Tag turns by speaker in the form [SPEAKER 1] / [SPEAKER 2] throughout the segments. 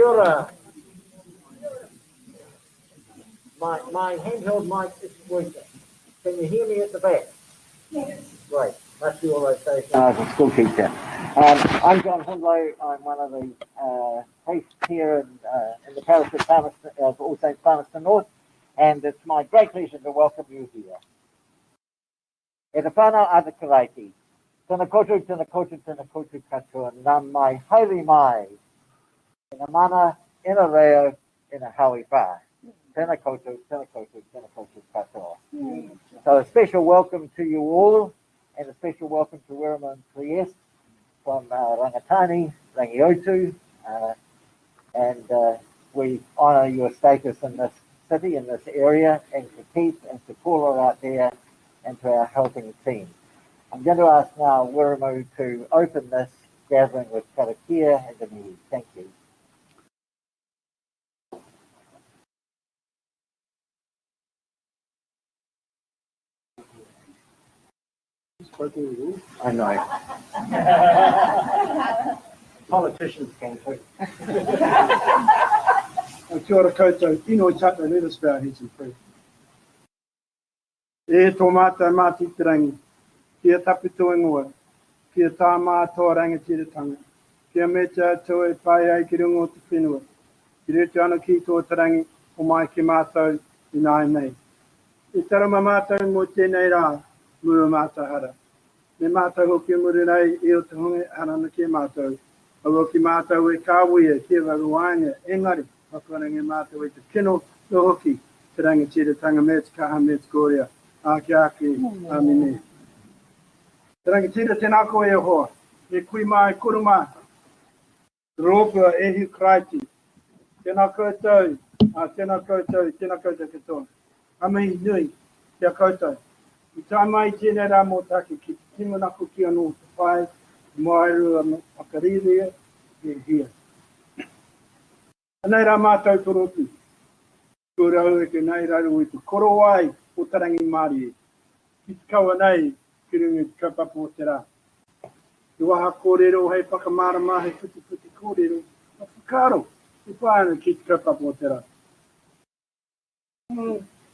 [SPEAKER 1] Kia ora. My handheld mic is working. Can you hear me at the back?
[SPEAKER 2] Yes.
[SPEAKER 1] Right. Must be all okay. I'm a school teacher. I'm John Hundlow. I'm one of the priests here in the parish of Palmerston, All Saints Palmerston North, and it's my great pleasure to welcome you here. E te whānau a te karaiti. Tēnā koutou, tēnā koutou, tēnā koutou katoa. Nā mai haere mai. Ina mana, ina reo, ina haui whā. Tēnā koutou, tēnā koutou, tēnā koutou katoa. So a special welcome to you all, and a special welcome to Wirrama and Trieste from Rangatani, Rangiotu, and we honour your status in this city, in this area, and to Keith and to Paula out there, and to our helping team. I'm going to ask now Wirrama to open this gathering with karakia and Damihi. Thank you. I know. Politicians can too.
[SPEAKER 3] Kia ora koutou, tino tata, let us bow our heads and pray. E tō mātou māti te rangi, kia taputo ingoa, kia tā mātua rangatiratanga, kia me te atua e pai ai ki rungo te whenua, ki retu ana ki tō te rangi, o mai ki mātou i nāi nei. E tarama mātou mō tēnei rā, mua mātou hara. Me mātou hoki muri nei e o te honge arana ki mātou. Awa ki mātou e kāwea, kia waruanga, engari, whakarangi mātou e te kino no hoki, te rangatiratanga me te kaha me te kōrea, ake ake, amine. Te rangatira tēnā koe e hoa, e kui mai kuruma, rōpua ehi kraiti, tēnā koutou, tēnā koutou katoa. Amihi nui, kia koutou. I tā mai tēnei rā mō take ki te timanako ki anō te whai, mai rua whakarirea, e hia. Anei rā mātou torotu, kua rau e ke nei raru i te koro ai o tarangi Māori e. Ki te kaua nei, ki runga te kaupapa o te rā. I waha kōrero, hei whakamārama, hei whiti kōrero, a whakaro, i whāna ki te kaupapa o te rā.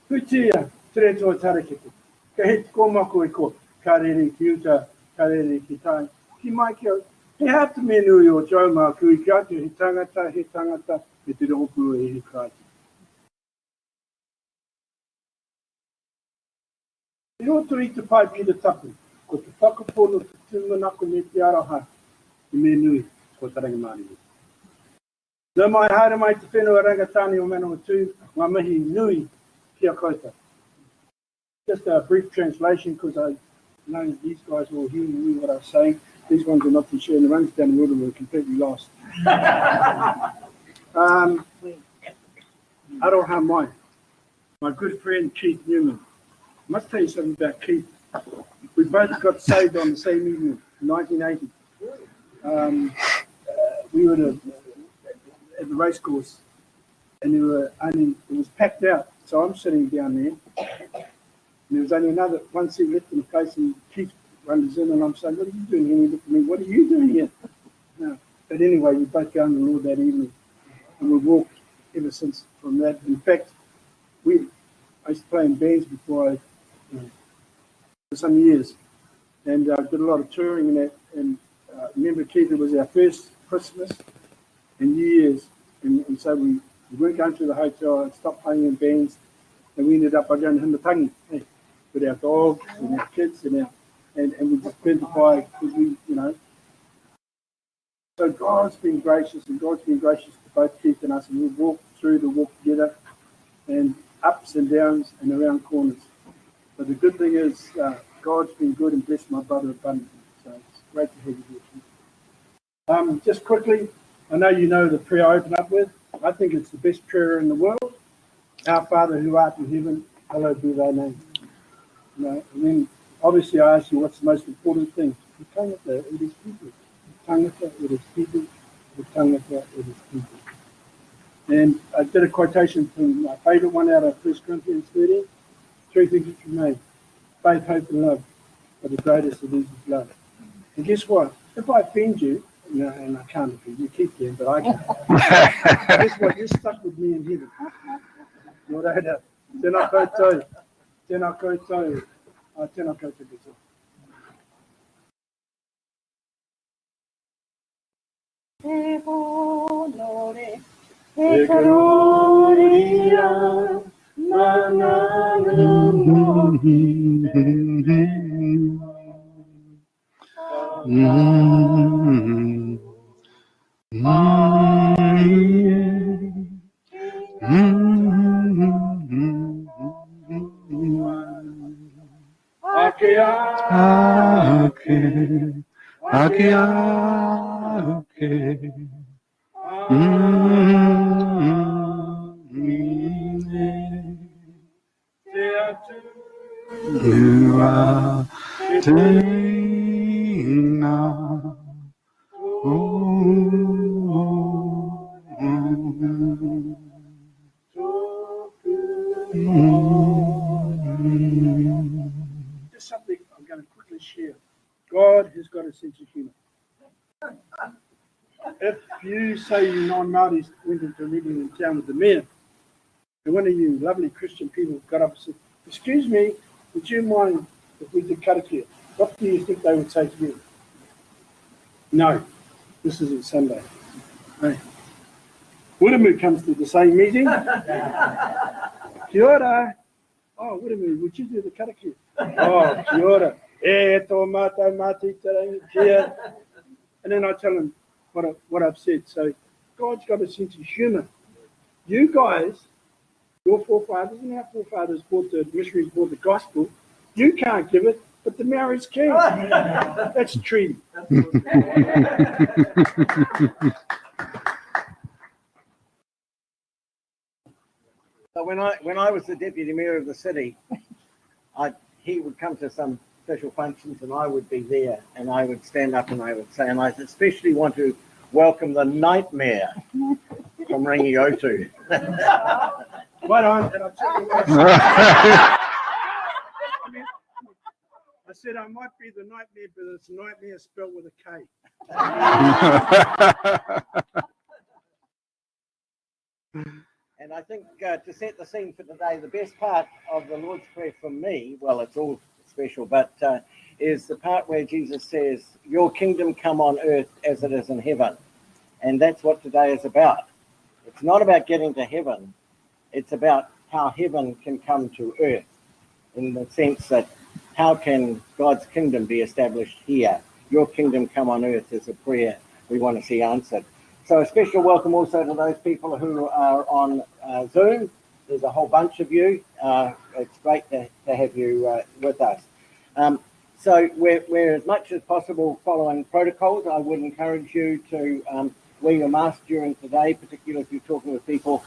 [SPEAKER 3] Hutia, tere tō tarakete. Ka he te kōmako e ko, ka rere ki uta, ka rere ki tai. Ki mai ki au, he hata menui o taumā kui ki atu, he tangata, he te rōpua e he kraiti. E roto i te pai pira tapu, ko te whakapono te tūmanako me te araha, i menui, ko tarangi Māori. Nō mai haere mai te whenua rangatani o Manawa tū, ngā mihi nui kia koutou. Just a brief translation, because I know these guys all hearing me what I was saying. These ones are not too sure, and the ones down the road were completely lost. Aroha mai, my good friend Keith Newman. I must tell you something about Keith. We both got saved on the same evening, 1980. We were at the race course, and it was packed out. So I'm sitting down there. And there was only one seat left in the place, and Keith runs in, and I'm saying, "What are you doing here?" He looked at me, "What are you doing here?" No. But anyway, we both go on the Lord that evening, and we walked ever since from that. In fact, I used to play in bands before for some years, and I did a lot of touring in that. And remember, Keith, it was our first Christmas in New Year's, and so we weren't going to the hotel and stopped playing in bands, and we ended up by going to Hindatangi. Hey, with our dogs and our kids and we just burnt the fire because So God's been gracious, and God's been gracious to both Keith and us, and we've walked through the walk together, and ups and downs and around corners. But the good thing is God's been good and blessed my brother abundantly. So it's great to have you here. Just quickly, I know you know the prayer I open up with. I think it's the best prayer in the world. Our Father who art in heaven, hallowed be thy name. And then obviously I ask you, what's the most important thing? The tangata, it is people. The tangata, it is people. The tangata, it is people. And I did a quotation from my favourite one out of 1 Corinthians 13. Three things which remain: faith, hope, and love. But the greatest of these is love. And guess what? If I offend you, No, and I can't. You keep them, but I can't. Guess what? You're stuck with me in heaven. Nō reira, tēnā koutou, tēnā koutou, tēnā koutou koutou.
[SPEAKER 2] Te honore, te gloria,
[SPEAKER 3] Just something I'm going to quickly share. God has got a sense of humour. If you say you non-Māoris went into a meeting in town with the mayor, and one of you lovely Christian people got up and said, "Excuse me, would you mind if we did karakia?" What do you think they would say to you? No, this isn't Sunday. Hey. Wiramu comes to the same meeting. Kia ora. Oh, Wiramu, would you do the karakia? Oh, kia ora. E tō mātou māti tarangi kia. And then I tell him what I've said. So God's got a sense of humour. You guys, your forefathers and our forefathers missionaries brought the gospel. You can't give it, but the Maoris can. That's a treaty.
[SPEAKER 1] So when I was the deputy mayor of the city, he would come to some official functions and I would be there and I would stand up and I would say, and I especially want to welcome the nightmare from Rangiotu.
[SPEAKER 3] Right on. And I'll tell you what I said I might be the nightmare, but it's nightmare spelled with a K.
[SPEAKER 1] And I think to set the scene for today, the best part of the Lord's Prayer for me, well, it's all special, but is the part where Jesus says, "Your kingdom come on earth as it is in heaven." And that's what today is about. It's not about getting to heaven. It's about how heaven can come to earth, in the sense that how can God's kingdom be established here? Your kingdom come on earth is a prayer we want to see answered. So a special welcome also to those people who are on Zoom. There's a whole bunch of you. It's great to have you with us. So we're as much as possible following protocols. I would encourage you to wear your mask during today, particularly if you're talking with people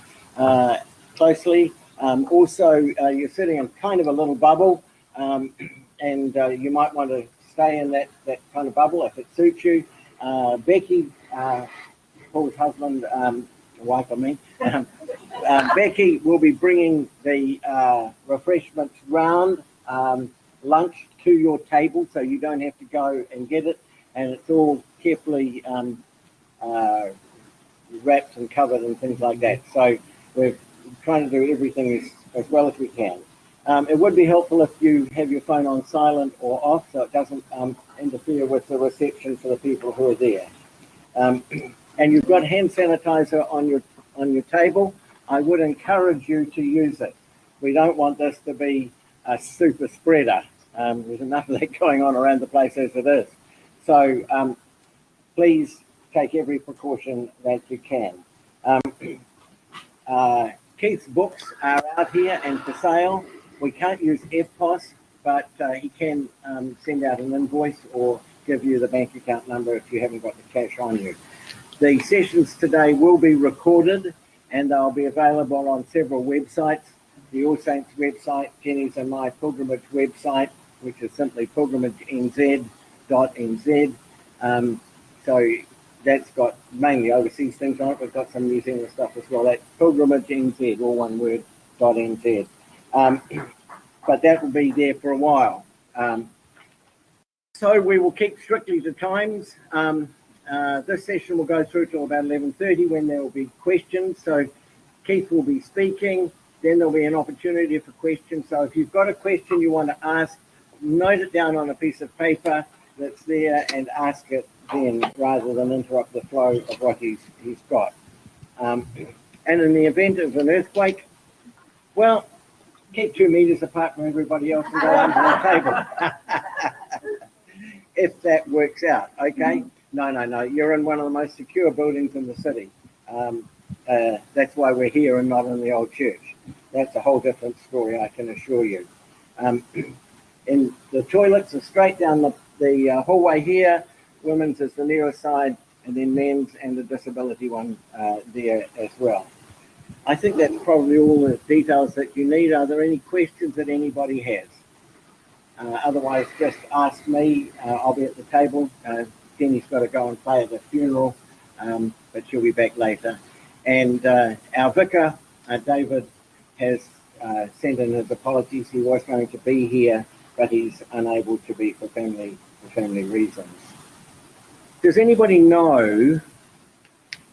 [SPEAKER 1] closely. Also, you're sitting in kind of a little bubble, and you might want to stay in that kind of bubble if it suits you. Becky, Paul's husband, wife, I mean, Becky will be bringing the refreshments round, lunch to your table, so you don't have to go and get it, and it's all carefully wrapped and covered and things like that. So we're trying to do everything as well as we can. It would be helpful if you have your phone on silent or off, so it doesn't interfere with the reception for the people who are there. And you've got hand sanitizer on your table. I would encourage you to use it. We don't want this to be a super spreader. There's enough of that going on around the place as it is. So please take every precaution that you can. Keith's books are out here and for sale. We can't use EFTPOS, but he can send out an invoice or give you the bank account number if you haven't got the cash on you. The sessions today will be recorded and they'll be available on several websites. The All Saints website, Jenny's and my pilgrimage website, which is simply pilgrimagenz.nz. So that's got mainly overseas things on it. We've got some New Zealand stuff as well. That's pilgrimagenz, all one word, .nz. But that will be there for a while. So we will keep strictly to times.
[SPEAKER 4] This session will go through till about 11:30 when there will be questions. So Keith will be speaking. Then there'll be an opportunity for questions. So if you've got a question you want to ask, note it down on a piece of paper that's there and ask it then, rather than interrupt the flow of what he's got. And in the event of an earthquake, well, keep 2 meters apart from everybody else and go under the table. If that works out, okay? No. You're in one of the most secure buildings in the city. That's why we're here and not in the old church. That's a whole different story, I can assure you. And the toilets are straight down the hallway here. Women's is the nearest side, and then men's and the disability one there as well. I think that's probably all the details that you need. Are there any questions that anybody has? Otherwise, just ask me. I'll be at the table. Jenny's got to go and play at the funeral, but she'll be back later. And our vicar, David, has sent in his apologies. He was going to be here, but he's unable to be for family reasons. Does anybody know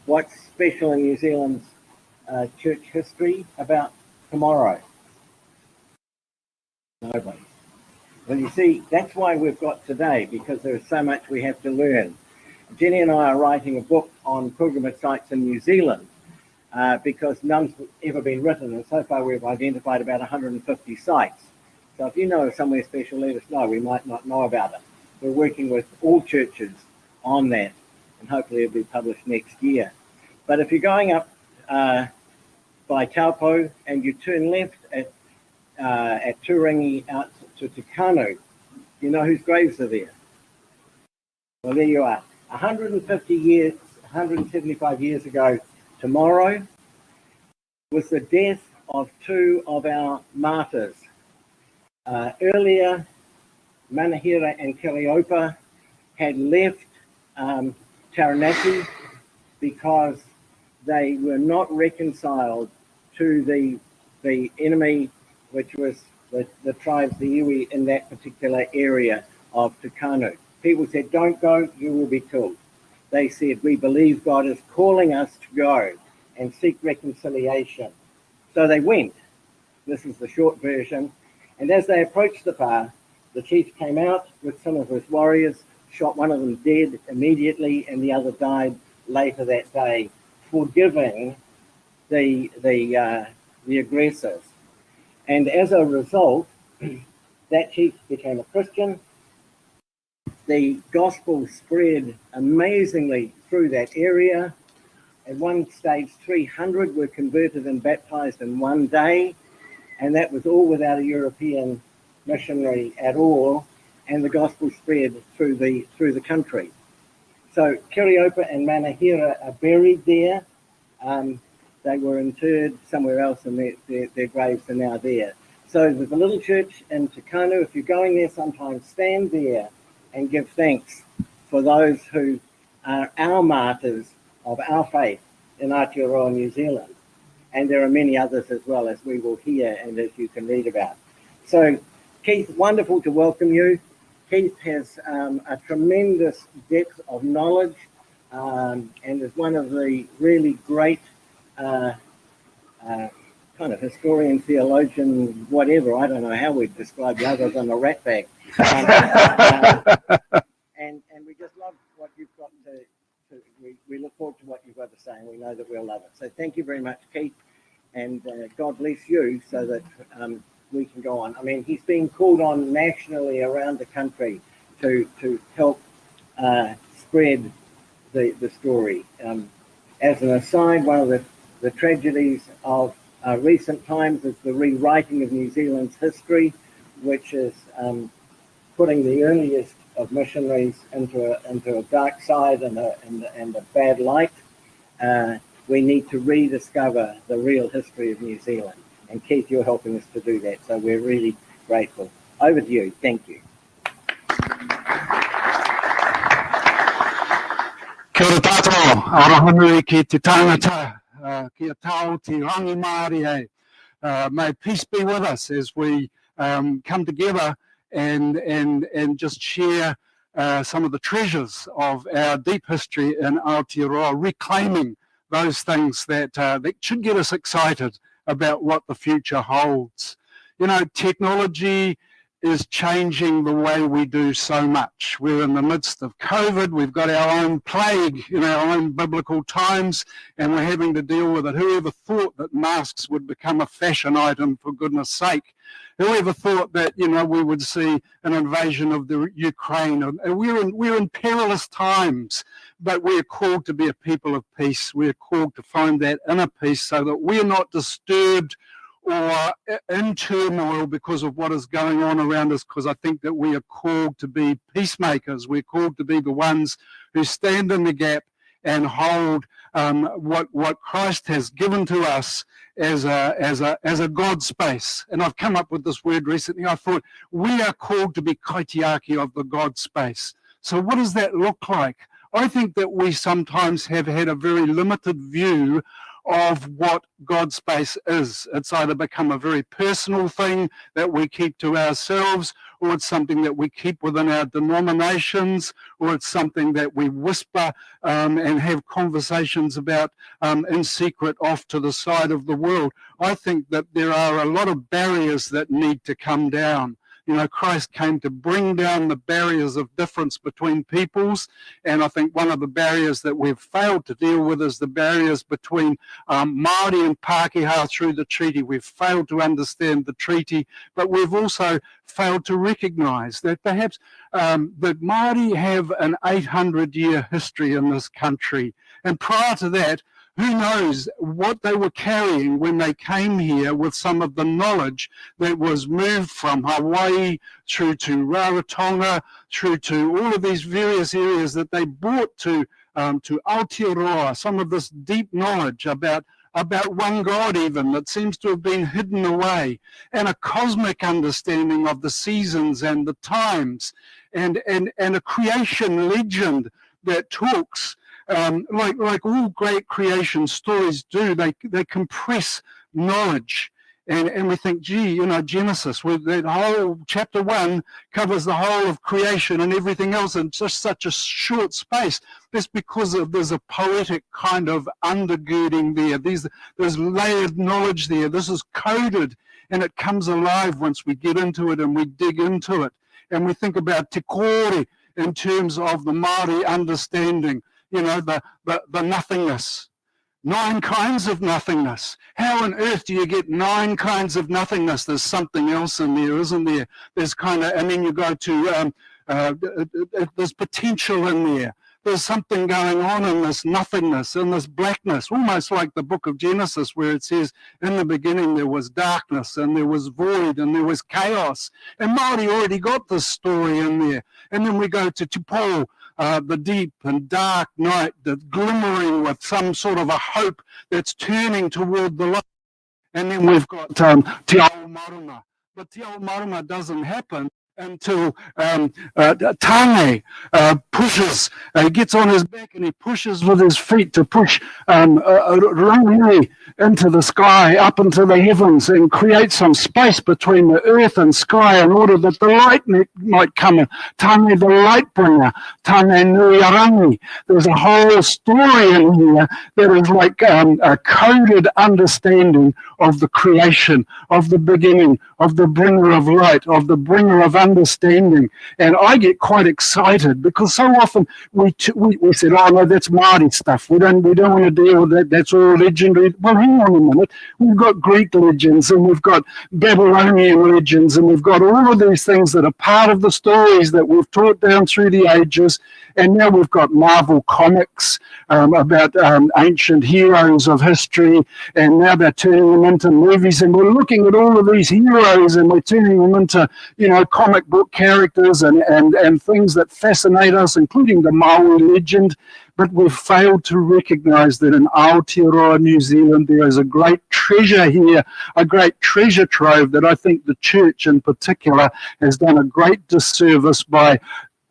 [SPEAKER 4] what's special in New Zealand's church history about tomorrow? Nobody. Well, you see, that's why we've got today, because there's so much we have to learn. Jenny and I are writing a book on pilgrimage sites in New Zealand because none's ever been written, and so far we've identified about 150 sites. So if you know of somewhere special, let us know. We might not know about it. We're working with all churches on that, and hopefully it'll be published next year. But if you're going up by Taupo and you turn left at Turangi out to Tukanu, you know whose graves are there? Well, there you are. 175 years ago tomorrow was the death of 2 of our martyrs. Earlier, Manahira and Killiopa had left Taranaki because they were not reconciled to the enemy, which was the tribes, the iwi, in that particular area of Tukanu. People said, don't go, you will be killed. They said, we believe God is calling us to go and seek reconciliation. So they went. This is the short version. And as they approached the pa, the chief came out with some of his warriors, shot one of them dead immediately, and the other died later that day, forgiving the aggressors. And as a result, that chief became a Christian. The gospel spread amazingly through that area. At one stage, 300 were converted and baptized in one day, and that was all without a European missionary at all, and the gospel spread through the country. So Killiopa and Manahira are buried there. They were interred somewhere else, and their graves are now there. So there's a little church in Tukanu. If you're going there sometime, stand there and give thanks for those who are our martyrs of our faith in Aotearoa, New Zealand. And there are many others as well, as we will hear and as you can read about. So, Keith, wonderful to welcome you. Keith has a tremendous depth of knowledge and is one of the really great kind of historian, theologian, whatever. I don't know how we'd describe you other than a rat bag. And we just love what you've got we look forward to what you've got to say, and we know that we'll love it. So thank you very much, Keith, and God bless you so that we can go on. I mean, he's being called on nationally around the country to help spread the story. As an aside, one of the tragedies of recent times is the rewriting of New Zealand's history, which is putting the earliest of missionaries into a dark side and a bad light. We need to rediscover the real history of New Zealand. And Keith, you're helping us to do that, so we're really grateful. Over to you. Thank you.
[SPEAKER 5] Kia ora tātou, aora honui ki te tangata, ki a tau te rangi Māori hei. May peace be with us as we come together and just share some of the treasures of our deep history in Aotearoa, reclaiming those things that should get us excited about what the future holds. You know, technology is changing the way we do so much. We're in the midst of COVID, we've got our own plague in our own biblical times, and we're having to deal with it. Whoever thought that masks would become a fashion item, for goodness sake? Whoever thought that, you know, we would see an invasion of the Ukraine? We're in perilous times, but we're called to be a people of peace. We're called to find that inner peace so that we're not disturbed or in turmoil because of what is going on around us, because I think that we are called to be peacemakers. We're called to be the ones who stand in the gap and hold what Christ has given to us as a God space. And I've come up with this word recently. I thought we are called to be kaitiaki of the God space. So what does that look like? I think that we sometimes have had a very limited view of what God space is. It's either become a very personal thing that we keep to ourselves, or it's something that we keep within our denominations, or it's something that we whisper and have conversations about in secret off to the side of the world. I think that there are a lot of barriers that need to come down. You know, Christ came to bring down the barriers of difference between peoples, and I think one of the barriers that we've failed to deal with is the barriers between Māori and Pākehā through the treaty. We've failed to understand the treaty, but we've also failed to recognise that perhaps that Māori have an 800-year history in this country, and prior to that, who knows what they were carrying when they came here with some of the knowledge that was moved from Hawaii through to Rarotonga, through to all of these various areas that they brought to Aotearoa, some of this deep knowledge about one God even that seems to have been hidden away, and a cosmic understanding of the seasons and the times, and a creation legend that talks like all great creation stories do. They compress knowledge, and we think, gee, you know, Genesis, with that whole chapter 1 covers the whole of creation and everything else in just such a short space. That's because there's a poetic kind of undergirding there. There's layered knowledge there. This is coded, and it comes alive once we get into it and we dig into it. And we think about te kore in terms of the Māori understanding. You know, the nothingness. 9 kinds of nothingness. How on earth do you get 9 kinds of nothingness? There's something else in there, isn't there? There's kind of, and then you go to, there's potential in there. There's something going on in this nothingness, in this blackness, almost like the book of Genesis where it says, in the beginning there was darkness and there was void and there was chaos. And Māori already got this story in there. And then we go to Te Pō, the deep and dark night that's glimmering with some sort of a hope that's turning toward the light. And then we've got Te Ao Marama. But Te Ao Marama doesn't happen until Tāne pushes, he gets on his back and he pushes with his feet to push Rangi into the sky, up into the heavens, and create some space between the earth and sky in order that the light might come in. Tāne the light bringer, Tāne Nui Arangi. There's a whole story in here that is like a coded understanding of the creation, of the beginning, of the bringer of light, of the bringer of understanding. And I get quite excited because so often we said, oh no, that's Māori stuff. We don't want to deal with that. That's all legendary. Well, hang on a minute. We've got Greek legends and we've got Babylonian legends and we've got all of these things that are part of the stories that we've taught down through the ages. And now we've got Marvel comics about ancient heroes of history, and now they're turning them into movies, and we're looking at all of these heroes and we're turning them into, you know, comic book characters and things that fascinate us, including the Maori legend. But we've failed to recognise that in Aotearoa, New Zealand, there is a great treasure here, a great treasure trove that I think the church in particular has done a great disservice by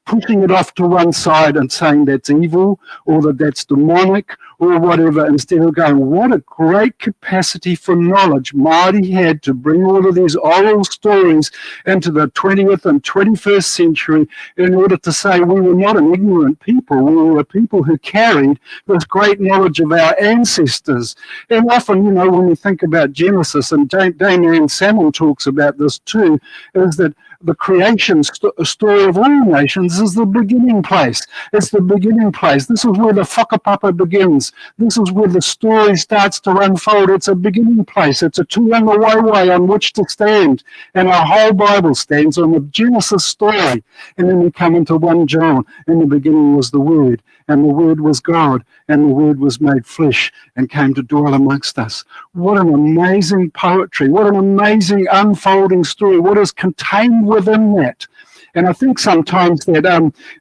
[SPEAKER 5] pushing it off to one side and saying that's evil, or that's demonic, or whatever, instead of going, what a great capacity for knowledge Māori had to bring all of these oral stories into the 20th and 21st century in order to say we were not an ignorant people, we were a people who carried this great knowledge of our ancestors. And often, when we think about Genesis, and Damien Salmon talks about this too, is that the creation story of all nations is the beginning place. It's the beginning place. This is where the whakapapa begins. This is where the story starts to unfold. It's a beginning place. It's a tuanga waiwai on which to stand. And our whole Bible stands on the Genesis story. And then we come into 1 John. In the beginning was the Word, and the Word was God, and the Word was made flesh and came to dwell amongst us. What an amazing poetry. What an amazing unfolding story. What is contained within that. And I think sometimes that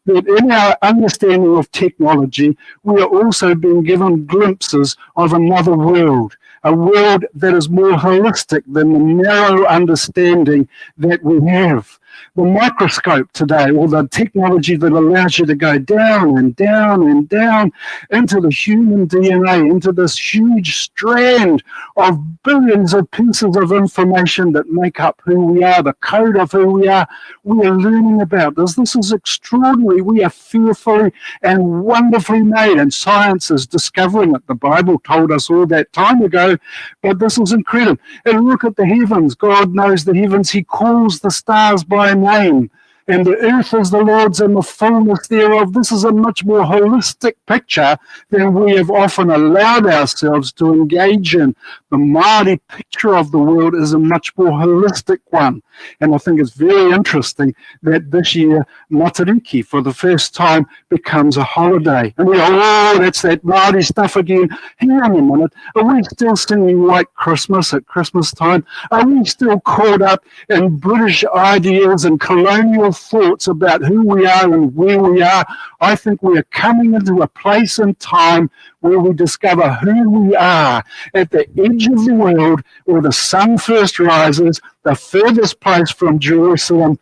[SPEAKER 5] in our understanding of technology, we are also being given glimpses of another world, a world that is more holistic than the narrow understanding that we have. The microscope today, or the technology that allows you to go down and down and down into the human DNA, into this huge strand of billions of pieces of information that make up who we are, the code of who we are. We are learning about this. This is extraordinary. We are fearfully and wonderfully made, and science is discovering it. The Bible told us all that time ago, but this is incredible. And look at the heavens. God knows the heavens. He calls the stars by name, and the earth is the Lord's and the fullness thereof. This is a much more holistic picture than we have often allowed ourselves to engage in. The Māori picture of the world is a much more holistic one. And I think it's very interesting that this year Matariki, for the first time, becomes a holiday. And we go, oh, that's that Māori stuff again. Hang on a minute. Are we still singing White Christmas at Christmas time? Are we still caught up in British ideals and colonial thoughts about who we are and where we are? I think we are coming into a place and time where we discover who we are at the edge of the world, where the sun first rises, the furthest place from Jerusalem.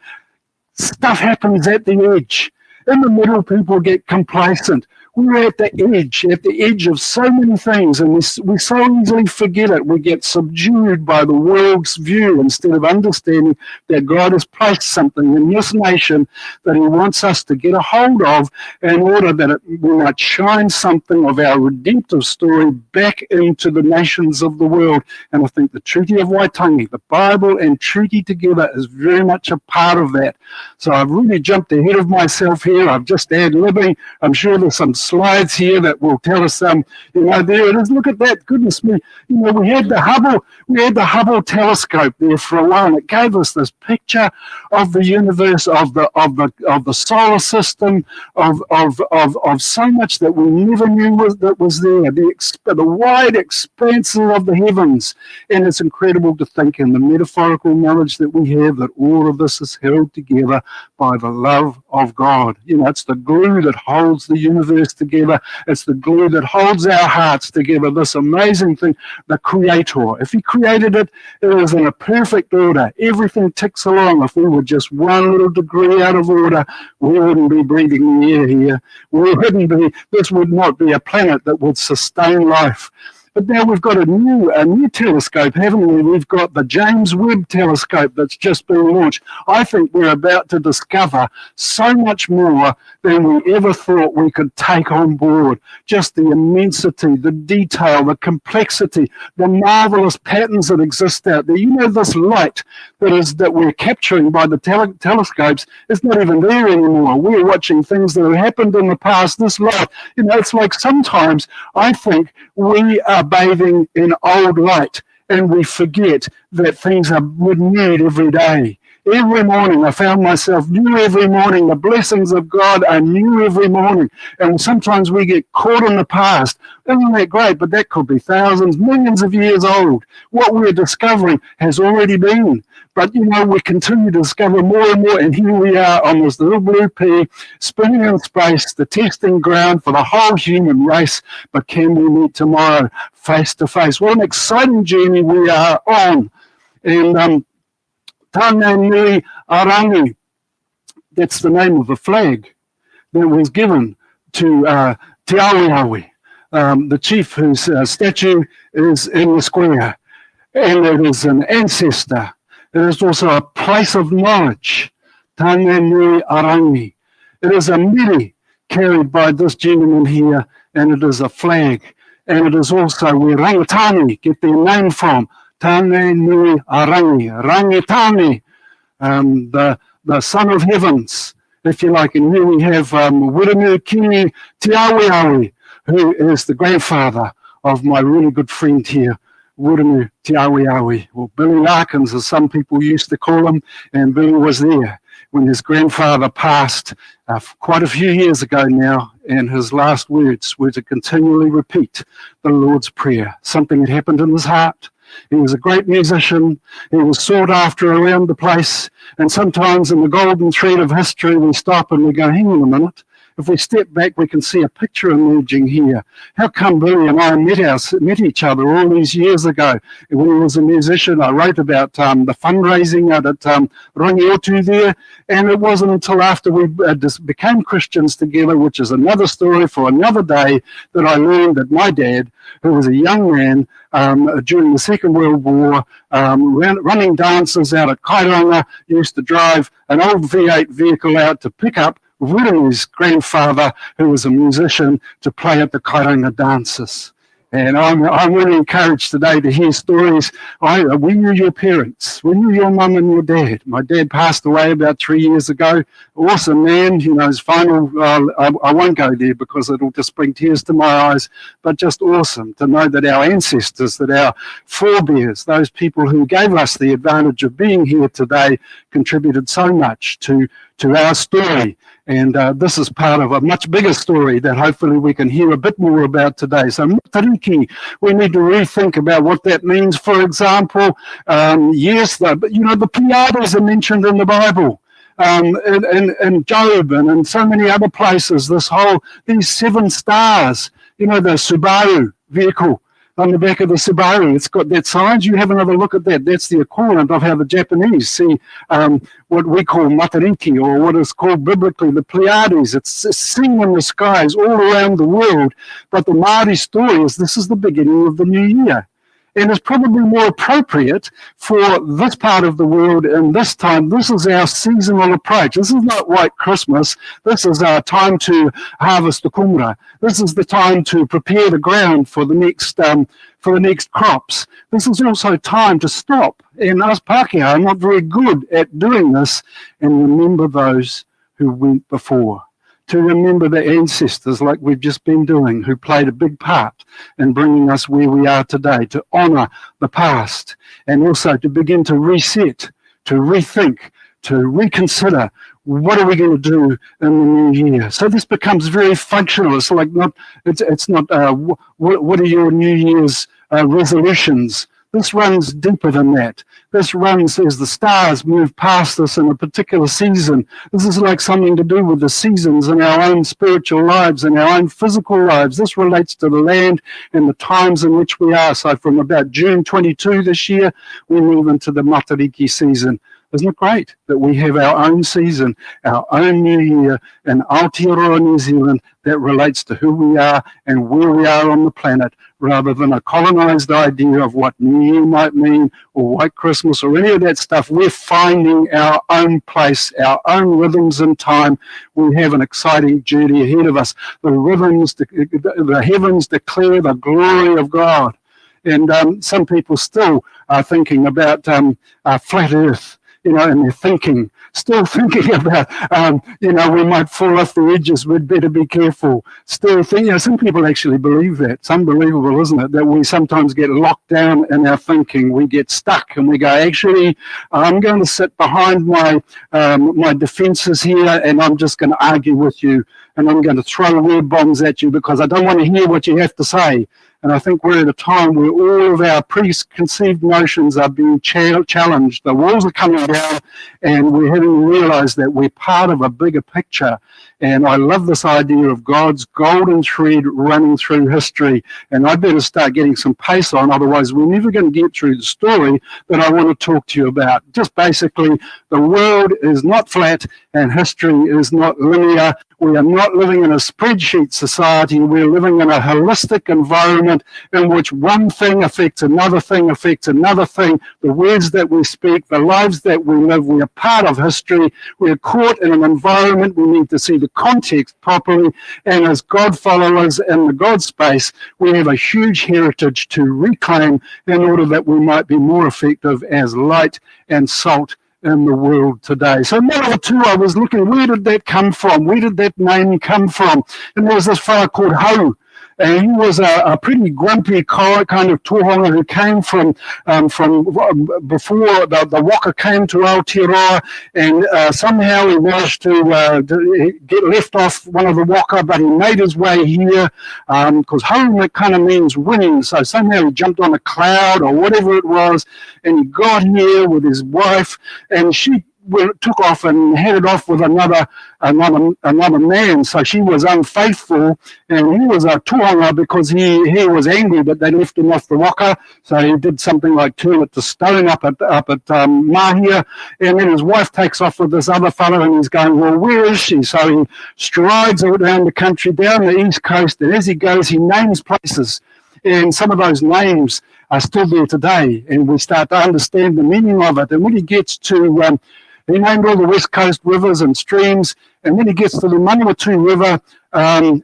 [SPEAKER 5] Stuff happens at the edge. In the middle, people get complacent. We're at the edge of so many things, and we so easily forget it. We get subdued by the world's view instead of understanding that God has placed something in this nation that he wants us to get a hold of in order that we might shine something of our redemptive story back into the nations of the world. And I think the Treaty of Waitangi, the Bible and treaty together, is very much a part of that. So I've really jumped ahead of myself here. I've just ad-libbing. I'm sure there's some slides here that will tell us there it is. Look at that. Goodness me. We had the Hubble telescope there for a while, and it gave us this picture of the universe, of the solar system, of so much that we never knew that was there, the wide expanses of the heavens. And it's incredible to think in the metaphorical knowledge that we have that all of this is held together by the love of God. It's the glue that holds the universe together. It's the glue that holds our hearts together. This amazing thing, the Creator. If he created it, it was in a perfect order. Everything ticks along. If we were just one little degree out of order, we wouldn't be breathing the air here. This would not be a planet that would sustain life. But now we've got a new telescope, haven't we? We've got the James Webb telescope that's just been launched. I think we're about to discover so much more than we ever thought we could take on board. Just the immensity, the detail, the complexity, the marvelous patterns that exist out there. This light that we're capturing by the telescopes is not even there anymore. We're watching things that have happened in the past. This light, it's like sometimes I think we are bathing in old light, and we forget that things are renewed every day. Every morning I found myself new every morning. The blessings of God are new every morning. And sometimes we get caught in the past. Isn't that great? But that could be thousands, millions of years old. What we're discovering has already been. But, we continue to discover more and more. And here we are on this little blue pea, spinning in space, the testing ground for the whole human race. But can we meet tomorrow face to face? What an exciting journey we are on. And Tāna Nui Arangi, that's the name of the flag that was given to Te Aweawe, the chief whose statue is in the square. And it is an ancestor. It is also a place of knowledge. Tāne nui arangi. It is a miri carried by this gentleman here, and it is a flag. And it is also where Rangitani get their name from. Tāne nui arangi. Rangitani, the son of heavens, if you like. And here we have Wiremu Kini Te Awi, who is the grandfather of my really good friend here, Wiremu Te Awi, or Billy Larkins, as some people used to call him, and Billy was there when his grandfather passed quite a few years ago now, and his last words were to continually repeat the Lord's Prayer, something had happened in his heart. He was a great musician. He was sought after around the place, and sometimes in the golden thread of history we stop and we go, hang on a minute. If we step back, we can see a picture emerging here. How come Billy and I met each other all these years ago? When he was a musician, I wrote about the fundraising out at Rangiotu there, and it wasn't until after we became Christians together, which is another story for another day, that I learned that my dad, who was a young man during the Second World War, running dances out at Kairanga, used to drive an old V8 vehicle out to pick up Wiremu's grandfather, who was a musician, to play at the Kairanga dances. And I'm really encouraged today to hear stories. We knew your parents. We knew your mum and your dad. My dad passed away about 3 years ago. Awesome man. You know, his final, I won't go there because it'll just bring tears to my eyes, but just awesome to know that our ancestors, that our forebears, those people who gave us the advantage of being here today, contributed so much to our story. And this is part of a much bigger story that hopefully we can hear a bit more about today. So matariki, we need to rethink about what that means. For example, yes, the Pleiades are mentioned in the Bible. And Job and in so many other places, these 7 stars, the Subaru vehicle on the back of the Subaru, it's got that signs. You have another look at that. That's the equivalent of how the Japanese see what we call matariki, or what is called biblically the Pleiades. It's seen in the skies all around the world. But the Māori story is this is the beginning of the new year. And it's probably more appropriate for this part of the world in this time. This is our seasonal approach. This is not White Christmas. This is our time to harvest the kumara. This is the time to prepare the ground for the next crops. This is also time to stop. And us Pākehā are not very good at doing this, and remember those who went before. To remember the ancestors, like we've just been doing, who played a big part in bringing us where we are today, to honour the past, and also to begin to reset, to rethink, to reconsider what are we going to do in the new year. So this becomes very functional. It's like it's not what are your New Year's resolutions. This runs deeper than that. This runs as the stars move past us in a particular season. This is like something to do with the seasons in our own spiritual lives and our own physical lives. This relates to the land and the times in which we are. So from about June 22 this year, we move into the Matariki season. Isn't it great that we have our own season, our own new year in Aotearoa, New Zealand, that relates to who we are and where we are on the planet, rather than a colonised idea of what New Year might mean, or White Christmas, or any of that stuff. We're finding our own place, our own rhythms in time. We have an exciting journey ahead of us. The heavens declare the glory of God. And some people still are thinking about flat Earth. And they're still thinking about, we might fall off the edges, we'd better be careful. Still thinking, some people actually believe that. It's unbelievable, isn't it, that we sometimes get locked down in our thinking. We get stuck and we go, actually, I'm going to sit behind my defences here, and I'm just going to argue with you, and I'm going to throw word bombs at you because I don't want to hear what you have to say. And I think we're at a time where all of our preconceived notions are being challenged. The walls are coming down, and we're having to realise that we're part of a bigger picture. And I love this idea of God's golden thread running through history. And I better start getting some pace on, otherwise we're never going to get through the story that I want to talk to you about. Just basically, the world is not flat and history is not linear. We are not living in a spreadsheet society. We're living in a holistic environment in which one thing affects another thing, affects another thing. The words that we speak, the lives that we live, we are part of history. We're caught in an environment. We need to see the context properly. And as God followers in the God space, we have a huge heritage to reclaim in order that we might be more effective as light and salt in the world today. So number two, I was looking, where did that come from? Where did that name come from? And there was this fellow called Hau. And he was a pretty grumpy kind of tohunga who came from before the waka came to Aotearoa, and somehow he managed to get left off one of the waka, but he made his way here, because hau kind of means winning, so somehow he jumped on a cloud or whatever it was, and he got here with his wife, and she took off and headed off with another man. So she was unfaithful, and he was a tohunga because he was angry that they left him off the waka. So he did something like turn it to stone up at Mahia, and then his wife takes off with this other fellow, and he's going, well, where is she? So he strides around the country, down the east coast, and as he goes, he names places. And some of those names are still there today, and we start to understand the meaning of it. And when he gets to he named all the West Coast rivers and streams, and when he gets to the Manawatu River,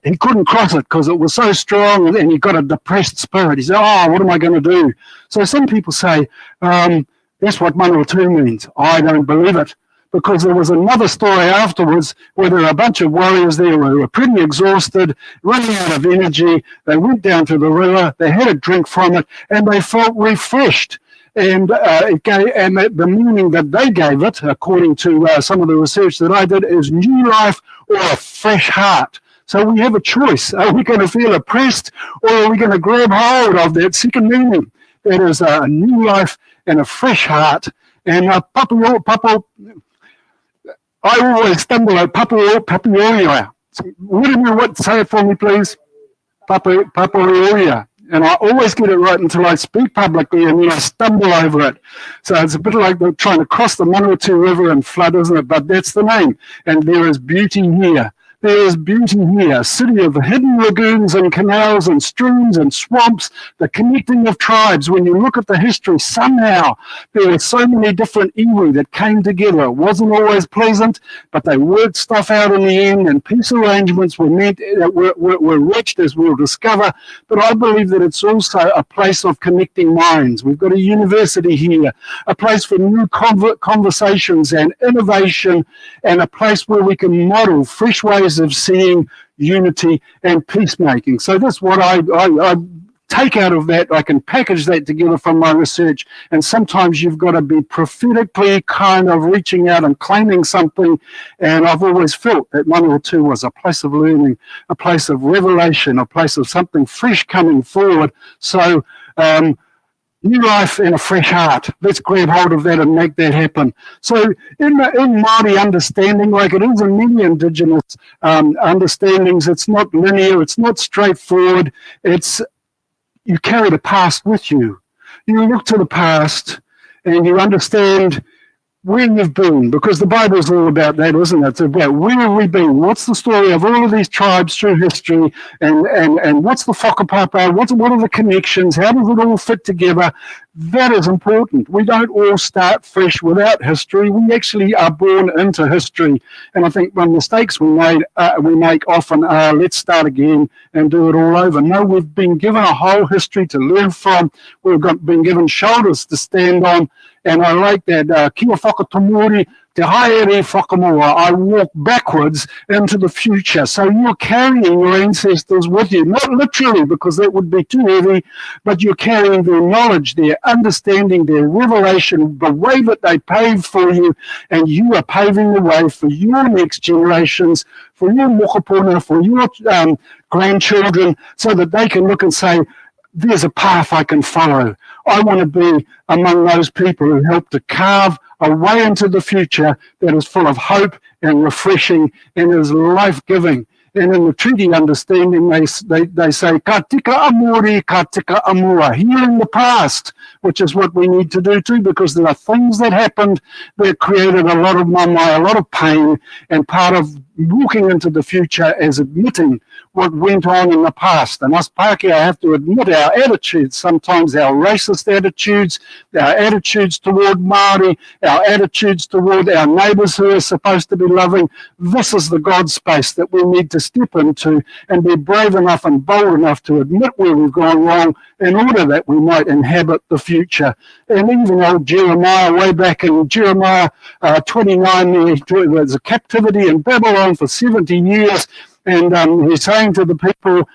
[SPEAKER 5] he couldn't cross it because it was so strong, and he got a depressed spirit. He said, oh, what am I going to do? So some people say, that's what Manawatu means. I don't believe it, because there was another story afterwards where there were a bunch of warriors there who were pretty exhausted, running out of energy. They went down to the river, they had a drink from it, and they felt refreshed. And the meaning that they gave it, according to some of the research that I did, is new life or a fresh heart. So we have a choice. Are we going to feel oppressed, or are we going to grab hold of that second meaning? That is a new life and a fresh heart. And I always stumble at papioia. Say it for me, please. Papioia. And I always get it right until I speak publicly, and then I stumble over it. So it's a bit like trying to cross the Manawatu River and flood, isn't it? But that's the name. And there is beauty here. There is beauty here, a city of hidden lagoons and canals and streams and swamps, the connecting of tribes. When you look at the history, somehow there were so many different iwi that came together. It wasn't always pleasant, but they worked stuff out in the end, and peace arrangements were reached, as we'll discover. But I believe that it's also a place of connecting minds. We've got a university here, a place for new conversations and innovation, and a place where we can model fresh ways of seeing unity and peacemaking. So that's what I take out of that. I can package that together from my research, and sometimes you've got to be prophetically kind of reaching out and claiming something, and I've always felt that Manawatu was a place of learning, a place of revelation, a place of something fresh coming forward. So new life and a fresh heart. Let's grab hold of that and make that happen. So in Māori understanding, like it is in many Indigenous understandings, it's not linear, it's not straightforward. It's you carry the past with you. You look to the past and you understand where you've been, because the Bible is all about that, isn't it? It's about where have we been? What's the story of all of these tribes through history, and what's the whakapapa? What are the connections? How does it all fit together? That is important. We don't all start fresh without history. We actually are born into history, and I think one mistakes we make often are let's start again and do it all over. No, we've been given a whole history to learn from. We've been given shoulders to stand on. And I like that, kia whakatomori, te haere whakamoa, I walk backwards into the future. So you're carrying your ancestors with you, not literally because that would be too heavy, but you're carrying their knowledge, their understanding, their revelation, the way that they paved for you, and you are paving the way for your next generations, for your mokopuna, for your grandchildren, so that they can look and say, there's a path I can follow. I want to be among those people who help to carve a way into the future that is full of hope and refreshing and is life-giving. And in the treaty understanding, they say, ka tika amuri, ka tika amua, healing the past, which is what we need to do too, because there are things that happened that created a lot of mamai, a lot of pain, and part of walking into the future is admitting what went on in the past. And us Pākehā have to admit our attitudes, sometimes our racist attitudes, our attitudes toward Māori, our attitudes toward our neighbours who are supposed to be loving. This is the God space that we need to step into and be brave enough and bold enough to admit where we've gone wrong in order that we might inhabit the future. And even old Jeremiah, way back in Jeremiah 29, there was a captivity in Babylon for 70 years. And he's saying to the people,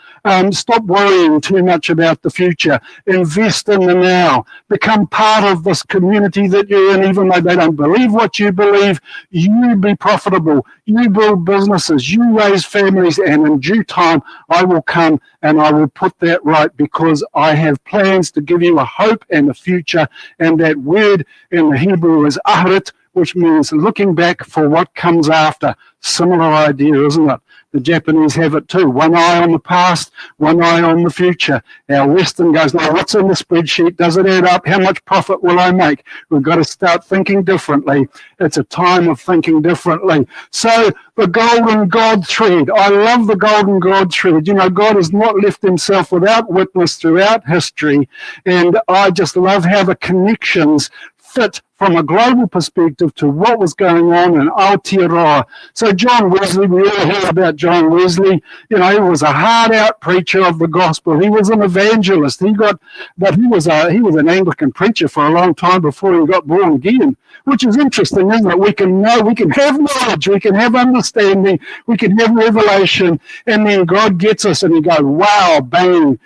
[SPEAKER 5] stop worrying too much about the future. Invest in the now. Become part of this community that you're in, even though they don't believe what you believe. You be profitable. You build businesses. You raise families. And in due time, I will come and I will put that right, because I have plans to give you a hope and a future. And that word in the Hebrew is ahrit, which means looking back for what comes after. Similar idea, isn't it? The Japanese have it too. One eye on the past, one eye on the future. Our Western goes, now what's in the spreadsheet? Does it add up? How much profit will I make? We've got to start thinking differently. It's a time of thinking differently. So the golden God thread. I love the golden God thread. You know, God has not left himself without witness throughout history. And I just love how the connections fit from a global perspective to what was going on in Aotearoa. So John Wesley, we all heard about John Wesley. You know, he was a hard-out preacher of the gospel. He was an evangelist. He was an Anglican preacher for a long time before he got born again, which is interesting, isn't it? We can know, we can have knowledge, we can have understanding, we can have revelation, and then God gets us and he goes, wow, bang.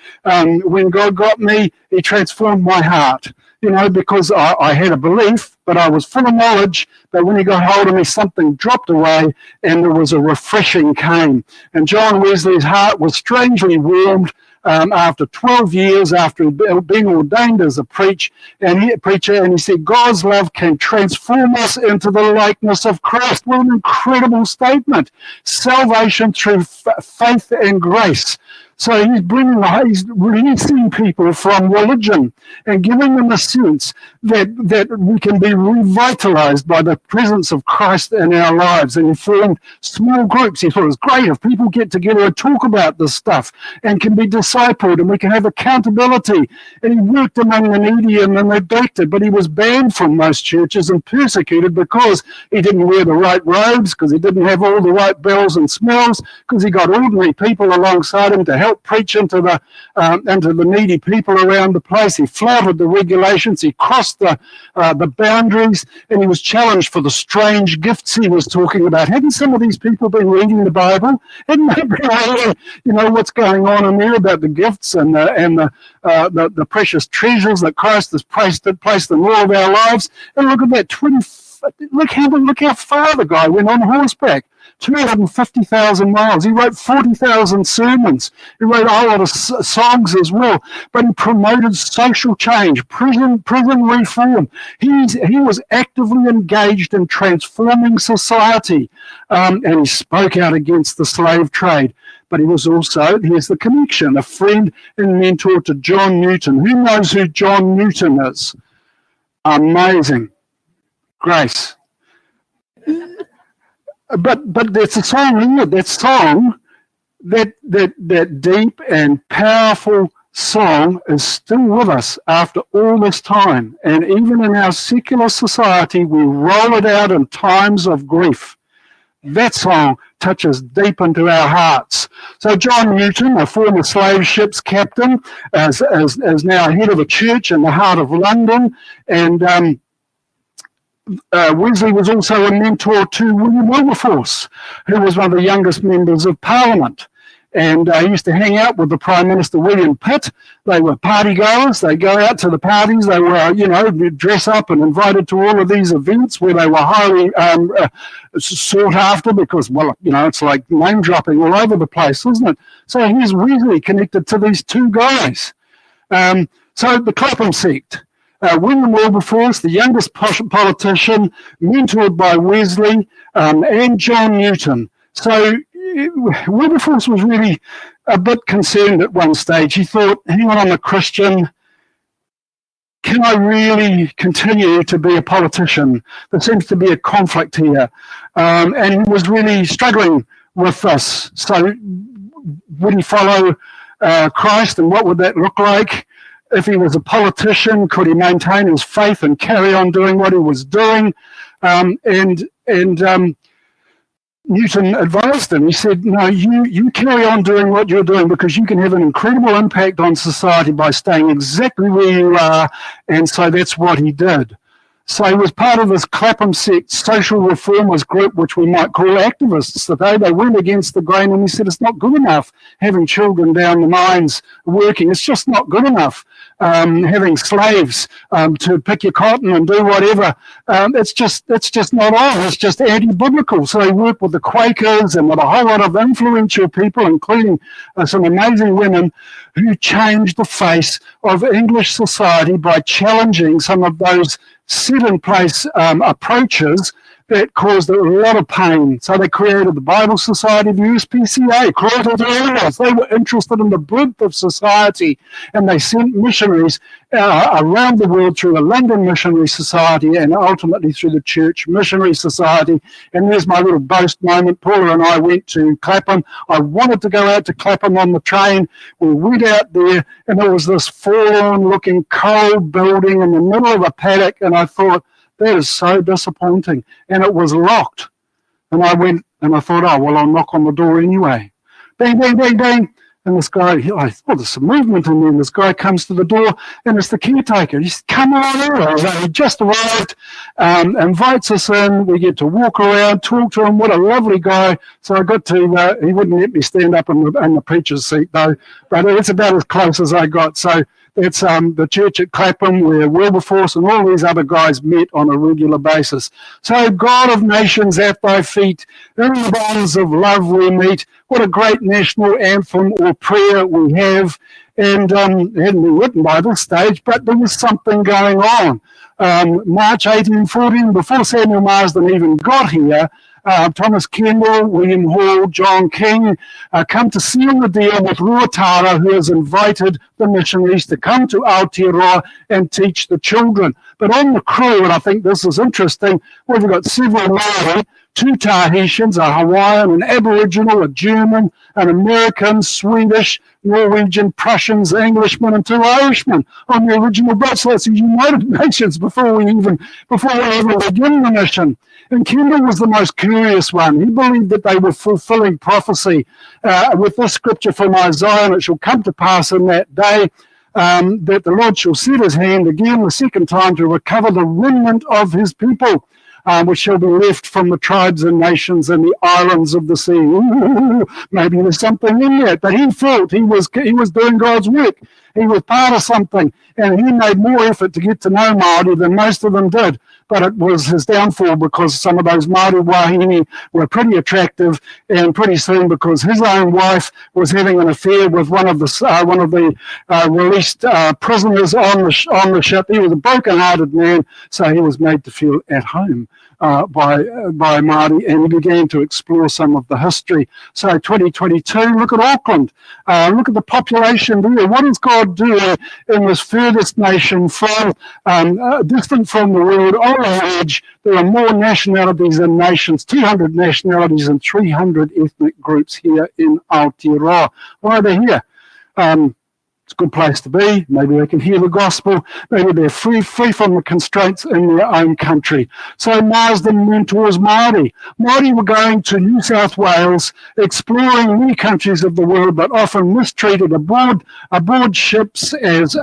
[SPEAKER 5] When God got me, he transformed my heart. You know, because I had a belief, but I was full of knowledge. But when he got hold of me, something dropped away and there was a refreshing came. And John Wesley's heart was strangely warmed after 12 years after being ordained as a preacher. And he said, God's love can transform us into the likeness of Christ. What an incredible statement. Salvation through faith and grace. So he's releasing people from religion and giving them a sense that we can be revitalized by the presence of Christ in our lives. And he formed small groups. He thought it was great if people get together and talk about this stuff and can be discipled and we can have accountability. And he worked among the needy and the neglected, but he was banned from most churches and persecuted because he didn't wear the right robes, because he didn't have all the right bells and smells, because he got ordinary people alongside him to help preach into the needy people around the place. He flouted the regulations. He crossed the boundaries, and he was challenged for the strange gifts he was talking about. Hadn't some of these people been reading the Bible? Hadn't they been reading, you know, what's going on in there about the gifts and the precious treasures that Christ has placed in all of our lives? And look at that, look how far the guy went on horseback. 250,000 miles. He wrote 40,000 sermons. He wrote a whole lot of songs as well. But he promoted social change, prison reform. He was actively engaged in transforming society, and he spoke out against the slave trade. But he was also, here's the connection, a friend and mentor to John Newton. Who knows who John Newton is? Amazing. Grace. But there's a song in it, that deep and powerful song is still with us after all this time. And even in our secular society, we roll it out in times of grief. That song touches deep into our hearts. So John Newton, a former slave ship's captain, is now head of a church in the heart of London, and Wesley was also a mentor to William Wilberforce, who was one of the youngest members of Parliament. And he used to hang out with the Prime Minister, William Pitt. They were party goers. They go out to the parties. They were, dress up and invited to all of these events where they were highly sought after because, it's like name dropping all over the place, isn't it? So he's really connected to these two guys. So the Clapham sect. William Wilberforce, the youngest politician, mentored by Wesley and John Newton. So Wilberforce was really a bit concerned at one stage. He thought, hang on, I'm a Christian. Can I really continue to be a politician? There seems to be a conflict here. And he was really struggling with this. So would he follow Christ, and what would that look like? If he was a politician, could he maintain his faith and carry on doing what he was doing? Newton advised him. He said, no, you carry on doing what you're doing, because you can have an incredible impact on society by staying exactly where you are. And so that's what he did. So he was part of this Clapham sect social reformers group, which we might call activists today. They went against the grain, and he said it's not good enough having children down the mines working. It's just not good enough. Having slaves to pick your cotton and do whatever. It's just not on. It's just anti-biblical. So he worked with the Quakers and with a whole lot of influential people, including some amazing women, who changed the face of English society by challenging some of those set-in-place approaches that caused a lot of pain. So they created the Bible Society, the USPCA, created the They were interested in the breadth of society, and they sent missionaries around the world through the London Missionary Society and ultimately through the Church Missionary Society. And there's my little boast moment. Paula and I went to Clapham. I wanted to go out to Clapham on the train. We went out there, and there was this forlorn-looking cold building in the middle of a paddock, and I thought, that is so disappointing. And it was locked. And I went and I thought, oh, well, I'll knock on the door anyway. Bang, bang, bang, bang. And this guy, I thought there's some movement in there. And this guy comes to the door, and it's the caretaker. He says, come on in. He just arrived, invites us in. We get to walk around, talk to him. What a lovely guy. So I got to, he wouldn't let me stand up in the preacher's seat, though. But it's about as close as I got. So it's the church at Clapham, where Wilberforce and all these other guys met on a regular basis. So, God of nations at thy feet, in the bonds of love we meet. What a great national anthem or prayer we have. And it hadn't been written by this stage, but there was something going on. March 1814, before Samuel Marsden even got here, Thomas Kendall, William Hall, John King come to seal the deal with Ruatara, who has invited the missionaries to come to Aotearoa and teach the children. But on the crew, and I think this is interesting, we've got several Maori, 2 Tahitians, a Hawaiian, an Aboriginal, a German, an American, Swedish, Norwegian, Prussians, Englishmen, and 2 Irishmen on the original boat. So that's the United Nations before we even begin the mission. And Kendall was the most curious one. He believed that they were fulfilling prophecy with this scripture from Isaiah, and it shall come to pass in that day that the Lord shall set his hand again the second time to recover the remnant of his people, which shall be left from the tribes and nations and the islands of the sea. Ooh, maybe there's something in that, but he felt he was doing God's work. He was part of something, and he made more effort to get to know Māori than most of them did. But it was his downfall, because some of those Māori wahine were pretty attractive, and pretty soon, because his own wife was having an affair with one of the released prisoners on the ship. He was a broken-hearted man, so he was made to feel at home by Māori, and he began to explore some of the history. So 2022, look at Auckland, look at the population there. What is God doing in this furthest nation from distant from the world, on the edge? There are more nationalities and nations, 200 nationalities and 300 ethnic groups here in Aotearoa. Why are they here? It's a good place to be. Maybe they can hear the gospel. Maybe they're free from the constraints in their own country. So Marsden mentors Māori. Māori were going to New South Wales, exploring many countries of the world, but often mistreated aboard ships as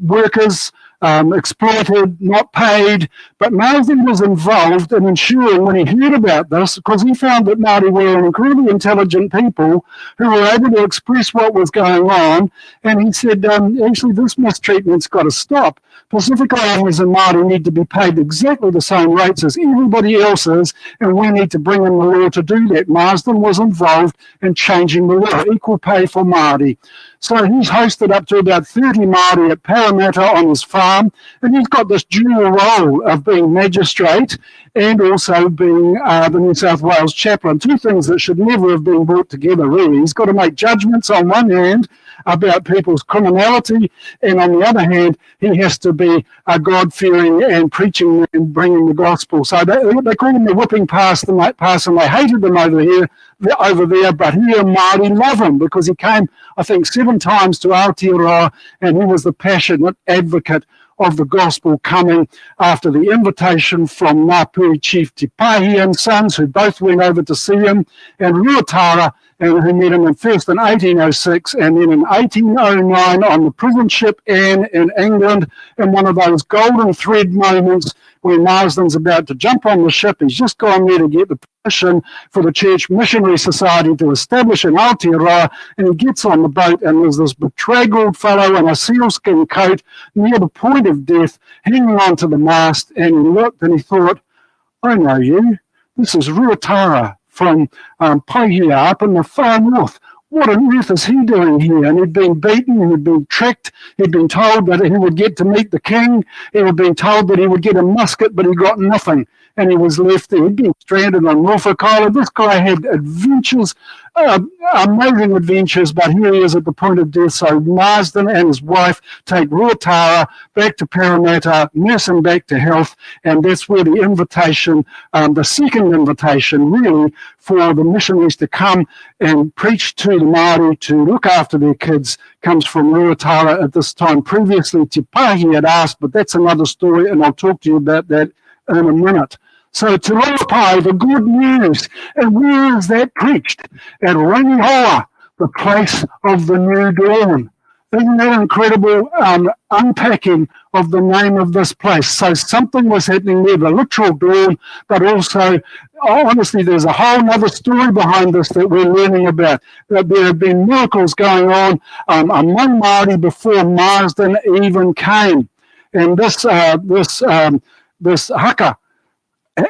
[SPEAKER 5] workers, exploited, not paid. But Marsden was involved in ensuring, when he heard about this, because he found that Māori were incredibly intelligent people who were able to express what was going on, and he said, actually, this mistreatment's got to stop. Pacific Islanders and Māori need to be paid exactly the same rates as everybody else is, and we need to bring in the law to do that. Marsden was involved in changing the law, equal pay for Māori. So he's hosted up to about 30 Māori at Parramatta on his farm, and he's got this dual role of being magistrate and also being the New South Wales chaplain, two things that should never have been brought together, really. He's got to make judgments on one hand about people's criminality, and on the other hand, he has to be God-fearing and preaching and bringing the gospel. So they call him the whipping parson. They hated him over there, but here Māori love him because he came, I think, 7 times to Aotearoa, and he was the passionate advocate of the gospel, coming after the invitation from Ngāpuri Chief Te Pahi and Sons, who both went over to see him, and Ruatara, and who met him first in 1806 and then in 1809 on the prison ship Anne in England, in one of those golden thread moments where Marsden's about to jump on the ship. He's just gone there to get the permission for the Church Missionary Society to establish in Aotearoa, and he gets on the boat, and there's this bedraggled fellow in a sealskin coat near the point of death, hanging on to the mast, and he looked and he thought, I know you. This is Ruatara from Paihia up in the far north. What on earth is he doing here? And he'd been beaten, he'd been tricked, he'd been told that he would get to meet the king, he had been told that he would get a musket, but he got nothing. And he was left there. He'd been stranded on Norfolk Island. This guy had adventures, amazing adventures, but here he is at the point of death. So Marsden and his wife take Ruatara back to Parramatta, nurse him back to health, and that's where the invitation, the second invitation really, for the missionaries to come and preach to the Māori, to look after their kids, comes from Ruatara at this time. Previously, Te Pahi had asked, but that's another story, and I'll talk to you about that in a minute. So Te Rauapai, the good news, and where is that preached? At Rangihoa, the place of the new dawn. Isn't that incredible unpacking of the name of this place? So something was happening there, the literal dawn, but also, honestly, there's a whole other story behind this that we're learning about. That there have been miracles going on among Māori before Marsden even came. And this haka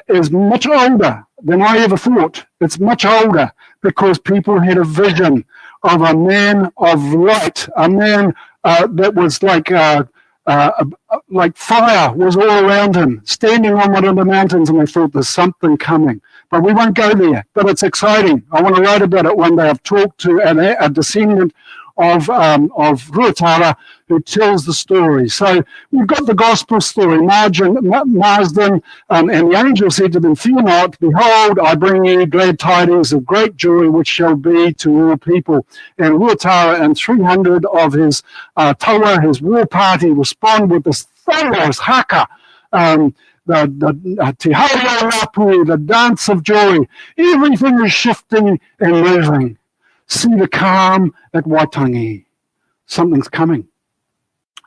[SPEAKER 5] is much older than I ever thought. It's much older because people had a vision of a man of light, a man that was like fire was all around him, standing on one of the mountains, and I thought there's something coming. But we won't go there, but it's exciting. I want to write about it one day. I've talked to a descendant of Ruatara who tells the story. So we've got the gospel story. Marsden and the angel said to them, fear not, behold, I bring you glad tidings of great joy, which shall be to all people. And Ruatara and 300 of his taua, his war party, respond with this thunderous haka, the te haere rapui, the dance of joy. Everything is shifting and moving. See the calm at Waitangi. Something's coming.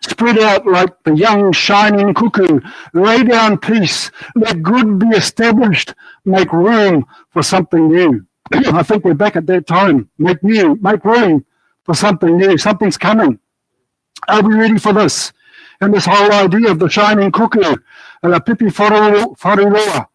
[SPEAKER 5] Spread out like the young shining cuckoo. Lay down peace. Let good be established. Make room for something new. I think we're back at that time. Make room for something new. Something's coming. Are we ready for this? And this whole idea of the shining cuckoo, the pipi whareroa,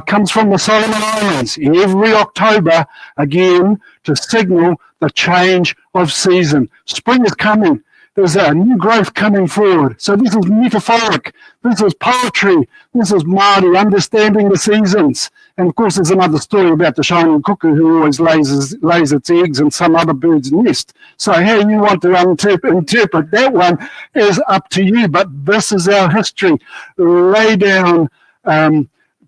[SPEAKER 5] comes from the Solomon Islands every October, again, to signal the change of season. Spring is coming. There's a new growth coming forward. So this is metaphoric. This is poetry. This is Māori understanding the seasons. And of course, there's another story about the shining cuckoo who always lays its eggs in some other bird's nest. So how you want to interpret that one is up to you. But this is our history. Lay down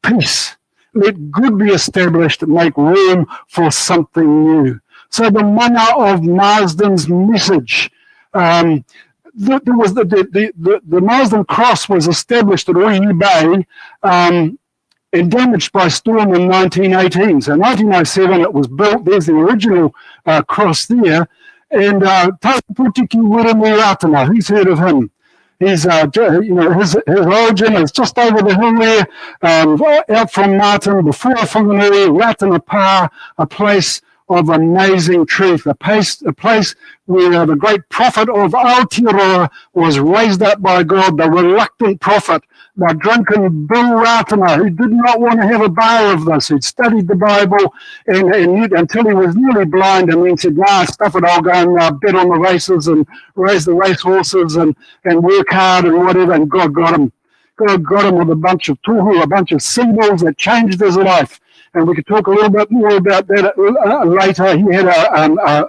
[SPEAKER 5] peace. Let good be established. Make room for something new. So the mana of Marsden's message. The Marsden Cross was established at Oihi Bay and damaged by storm in 1918. So 1907 it was built. There's the original cross there. And Tauputiki Wiremi Ratana, who's heard of him? He's, his origin is just over the hill there, out from Martin, before Whanganui, Ratana Pa, a place of amazing truth, a place where the great prophet of Aotearoa was raised up by God, the reluctant prophet, the drunken Bill Ratana, who did not want to have a bar of this, who'd studied the Bible and until he was nearly blind, and then said, nah, stuff it, I'll go and bet on the races and raise the race horses and work hard and whatever, and God got him. God got him with a bunch of tohu, a bunch of symbols that changed his life. And we could talk a little bit more about that later. He had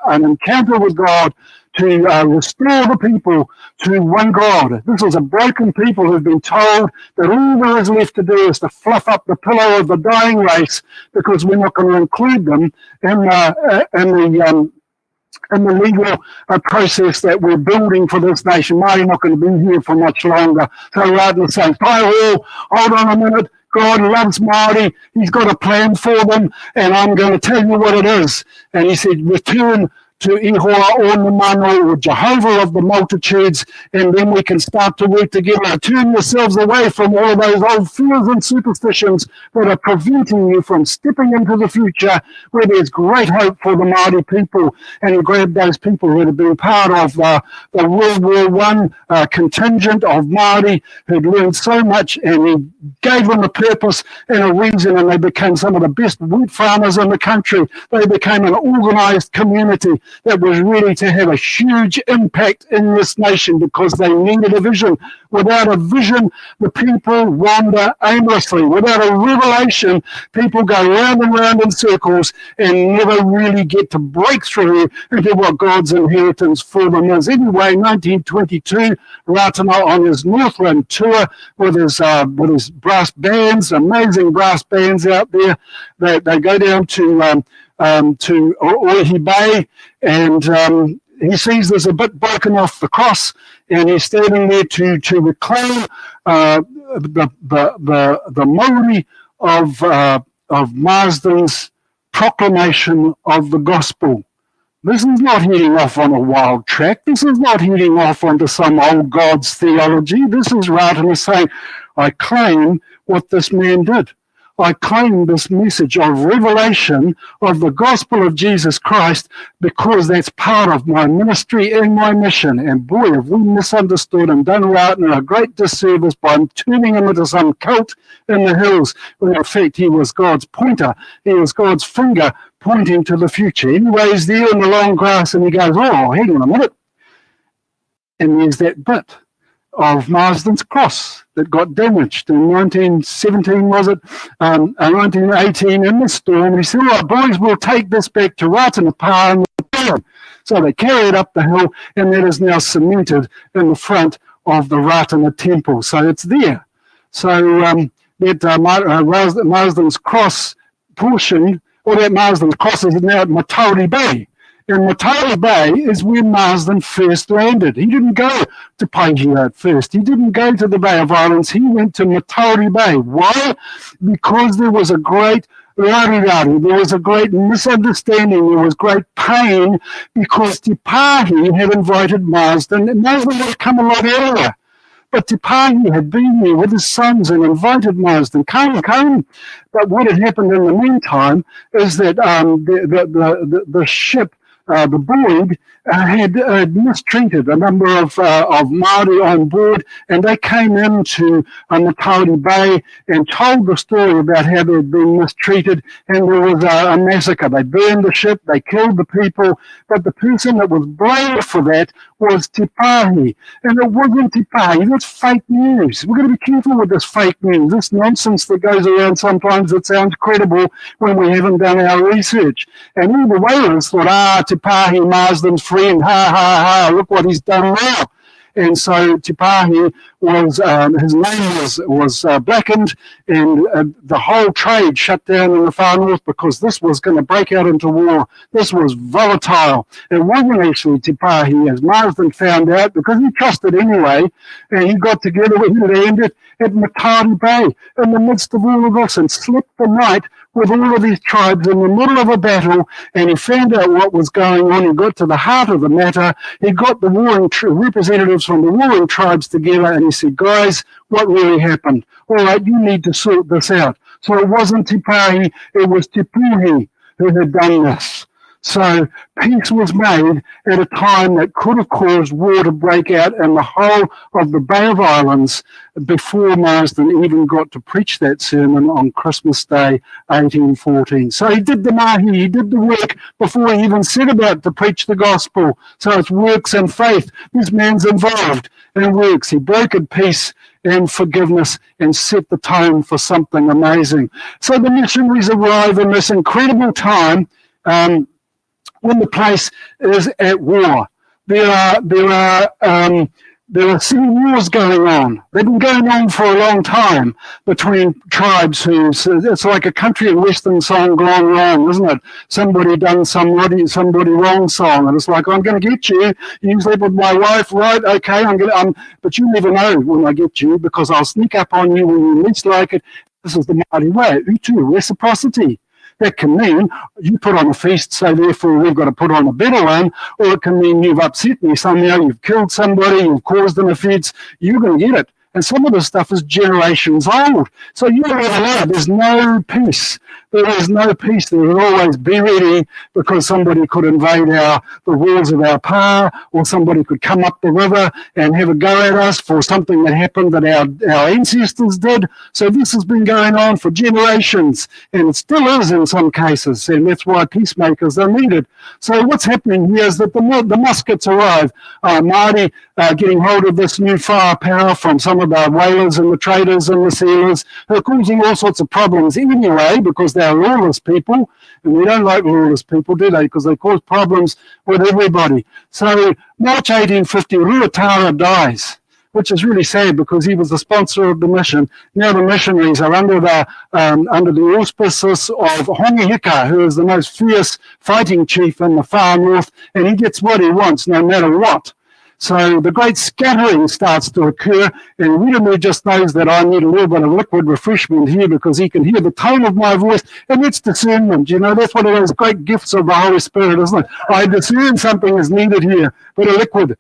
[SPEAKER 5] an encounter with God to restore the people to one God. This was a broken people who've been told that all there is left to do is to fluff up the pillow of the dying race because we're not going to include them in the legal process that we're building for this nation. Māori not going to be here for much longer. So rather than saying, hold on a minute, God loves Māori, he's got a plan for them, and I'm going to tell you what it is. And he said, return to Ihoa o Newman, or Jehovah of the multitudes, and then we can start to work together. Turn yourselves away from all of those old fears and superstitions that are preventing you from stepping into the future where there's great hope for the Māori people. And he grabbed those people who had been part of the World War I contingent of Māori who'd learned so much, and he gave them a purpose and a reason, and they became some of the best wheat farmers in the country. They became an organised community that was ready to have a huge impact in this nation because they needed a vision. Without a vision, the people wander aimlessly. Without a revelation, people go round and round in circles and never really get to break through into what God's inheritance for them is. Anyway, 1922, Ratana on his Northland tour with his brass bands, amazing brass bands out there. They go down to Oihi Bay, and he sees there's a bit broken off the cross, and he's standing there to reclaim the Maori of Marsden's proclamation of the gospel. This is not heading off on a wild track. This is not heading off onto some old God's theology. This is Ratana saying, I claim what this man did. I claim this message of revelation of the gospel of Jesus Christ because that's part of my ministry and my mission. And boy, have we misunderstood and done Ratana a great disservice by turning him into some cult in the hills, when in fact he was God's pointer. He was God's finger pointing to the future. Anyway, he's there in the long grass and he goes, oh, hang on a minute. And there's that bit of Marsden's cross that got damaged in 1917, was it? 1918 in the storm. And he said, all right, boys, we'll take this back to Ratana and we'll. So they carry it up the hill, and that is now cemented in the front of the Ratana temple. So it's there. So that Marsden's cross portion, or that Marsden's cross is now at Matauri Bay. And Matauri Bay is where Marsden first landed. He didn't go to Paihia at first. He didn't go to the Bay of Islands. He went to Matauri Bay. Why? Because there was a great rari-rari. There was a great misunderstanding. There was great pain because Te Pāhi had invited Marsden, and Marsden would have come a lot earlier. But Te Pāhi had been there with his sons and invited Marsden, come. But what had happened in the meantime is that the ship, the Boyd, had mistreated a number of Māori on board, and they came into Matauri Bay and told the story about how they had been mistreated, and there was a massacre. They burned the ship, they killed the people, but the person that was blamed for that was Te Pāhi. And it wasn't Te Pāhi, that's fake news. We've got to be careful with this fake news, this nonsense that goes around sometimes that sounds credible when we haven't done our research. And all the whalers thought, Te Pāhi, Marsden's friend, ha, look what he's done now. And so Te Pāhi was, his name was blackened, and the whole trade shut down in the far north because this was going to break out into war. This was volatile. It wasn't actually Te Pāhi, as Marsden found out, because he trusted anyway, and he got together with him and landed at Matauri Bay in the midst of all of this and slept the night with all of these tribes in the middle of a battle, and he found out what was going on. He got to the heart of the matter. He got the warring representatives from the warring tribes together, and he said, guys, what really happened? All right, you need to sort this out. So it wasn't Te Pāhi, it was Te Puhi who had done this. So peace was made at a time that could have caused war to break out in the whole of the Bay of Islands before Marsden even got to preach that sermon on Christmas Day 1814. So he did the mahi, he did the work before he even set about to preach the gospel. So it's works and faith. This man's involved in works. He brokered peace and forgiveness and set the tone for something amazing. So the missionaries arrive in this incredible time when the place is at war. There are civil wars going on. They've been going on for a long time between tribes it's like a country and western song gone wrong, isn't it? Somebody done somebody wrong song, and it's like, I'm going to get you. You sleep with my wife, right? Okay, but you never know when I get you, because I'll sneak up on you when you least like it. This is the mighty way. Utu, reciprocity. That can mean you put on a feast, so therefore we've got to put on a better one, or it can mean you've upset me somehow, you've killed somebody, you've caused an offence, you're going to get it. And some of this stuff is generations old. So you never know, there's no peace. There is no peace. There will always be ready, because somebody could invade the walls of our pa, or somebody could come up the river and have a go at us for something that happened that our ancestors did. So this has been going on for generations, and it still is in some cases, and that's why peacemakers are needed. So what's happening here is that the muskets arrive. Māori getting hold of this new firepower from some of the whalers and the traders and the sealers, who are causing all sorts of problems anyway, because they're lawless people, and we don't like lawless people, do they? Because they cause problems with everybody. So March 1850, Ruatara dies, which is really sad, because he was the sponsor of the mission. Now the missionaries are under the auspices of Hongihika, who is the most fierce fighting chief in the far north, and he gets what he wants no matter what. So the great scattering starts to occur, and Wiremu just knows that I need a little bit of liquid refreshment here, because he can hear the tone of my voice, and it's discernment. You know, that's one of those great gifts of the Holy Spirit, isn't it? I discern something is needed here, but a liquid.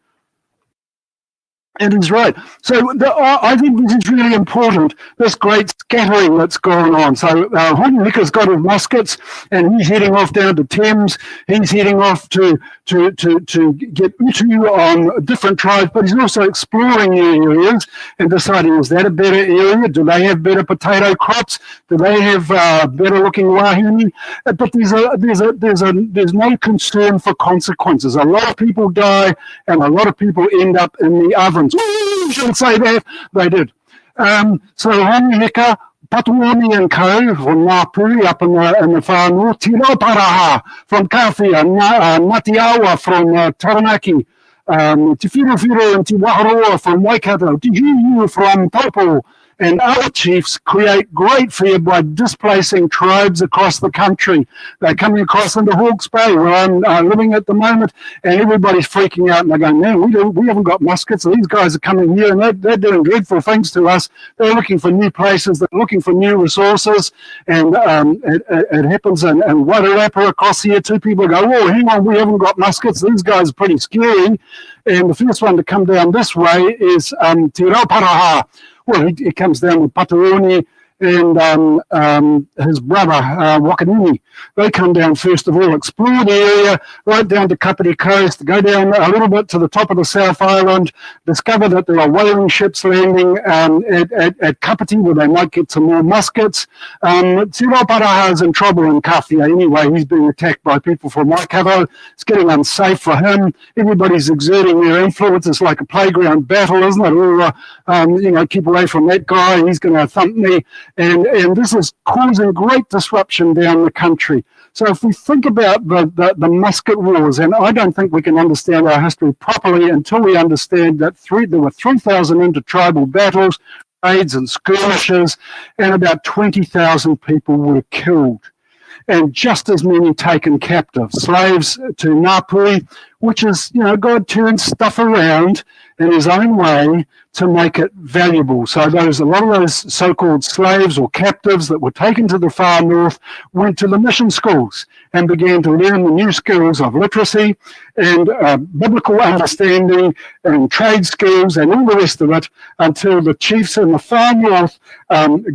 [SPEAKER 5] It is right. So I think this is really important, this great scattering that's going on. So Hongihika's got his muskets, and he's heading off down to Thames. He's heading off to get Utu on different tribes, but he's also exploring new areas and deciding, is that a better area? Do they have better potato crops? Do they have better looking wahine? But there's no concern for consequences. A lot of people die, and a lot of people end up in the oven. Ooh, shouldn't say that. They did. So Hongihika, Patuoni and Co. from Ngāpuri up in the far north, Tiroparaha from Kawhia, Matiawa from Taranaki, Te Whirowhiro and Te Waharoa from Waikato, Te Hiu from Taupo, and other chiefs create great fear by displacing tribes across the country. They're coming across into Hawke's Bay, where I'm living at the moment, and everybody's freaking out, and they're going, man, we haven't got muskets, so these guys are coming here, and they're doing dreadful things to us. They're looking for new places, they're looking for new resources, and it happens in Wairarapa across here. Two people go, oh, hang on, we haven't got muskets, these guys are pretty scary. And the first one to come down this way is Te Rauparaha. Well, he comes down with Patuoni and his brother, Wakanini. They come down first of all, explore the area, right down to Kapiti Coast, go down a little bit to the top of the South Island, discover that there are whaling ships landing at Kapiti, where they might get some more muskets. Te Rauparaha is in trouble in Kawhia anyway. He's being attacked by people from Waikato. It's getting unsafe for him. Everybody's exerting their influence. It's like a playground battle, isn't it? Or, keep away from that guy. He's going to thump me. And this is causing great disruption down the country. So if we think about the musket wars, and I don't think we can understand our history properly until we understand that there were 3,000 intertribal battles, raids and skirmishes, and about 20,000 people were killed, and just as many taken captive. Slaves to Ngāpuri which is, God turns stuff around in his own way to make it valuable. So a lot of those so-called slaves or captives that were taken to the far north went to the mission schools and began to learn the new skills of literacy and biblical understanding and trade skills and all the rest of it, until the chiefs in the far north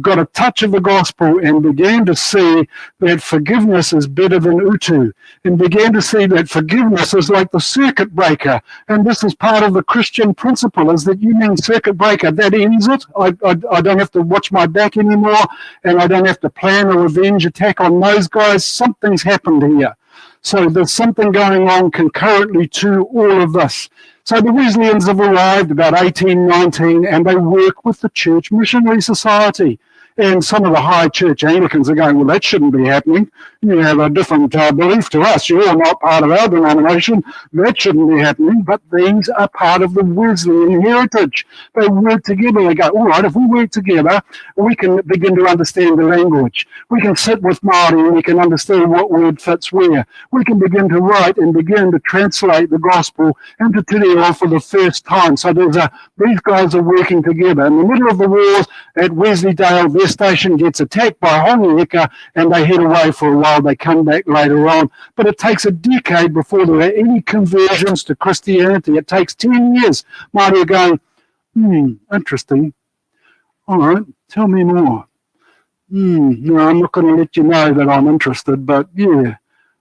[SPEAKER 5] got a touch of the gospel and began to see that forgiveness is better than utu, and began to see that forgiveness is like the circuit breaker. And this is part of the Christian principle, is that you mean circuit breaker, that ends it. I don't have to watch my back anymore, and I don't have to plan a revenge attack on those guys. Something's happened here. So there's something going on concurrently to all of this. So the Wesleyans have arrived about 1819, and they work with the Church Missionary Society. And some of the high church Anglicans are going, well, that shouldn't be happening. You have a different belief to us. You're not part of our denomination. That shouldn't be happening. But these are part of the Wesleyan heritage. They work together. They go, all right, if we work together, we can begin to understand the language. We can sit with Māori and we can understand what word fits where. We can begin to write and begin to translate the gospel into Te Reo for the first time. So these guys are working together. In the middle of the war at Wesleydale, their station gets attacked by Hongieka, and they head away for a while. They come back later on. But it takes a decade before there are any conversions to Christianity. It takes 10 years. Māori are going, interesting. All right, tell me more. No, I'm not going to let you know that I'm interested, but yeah.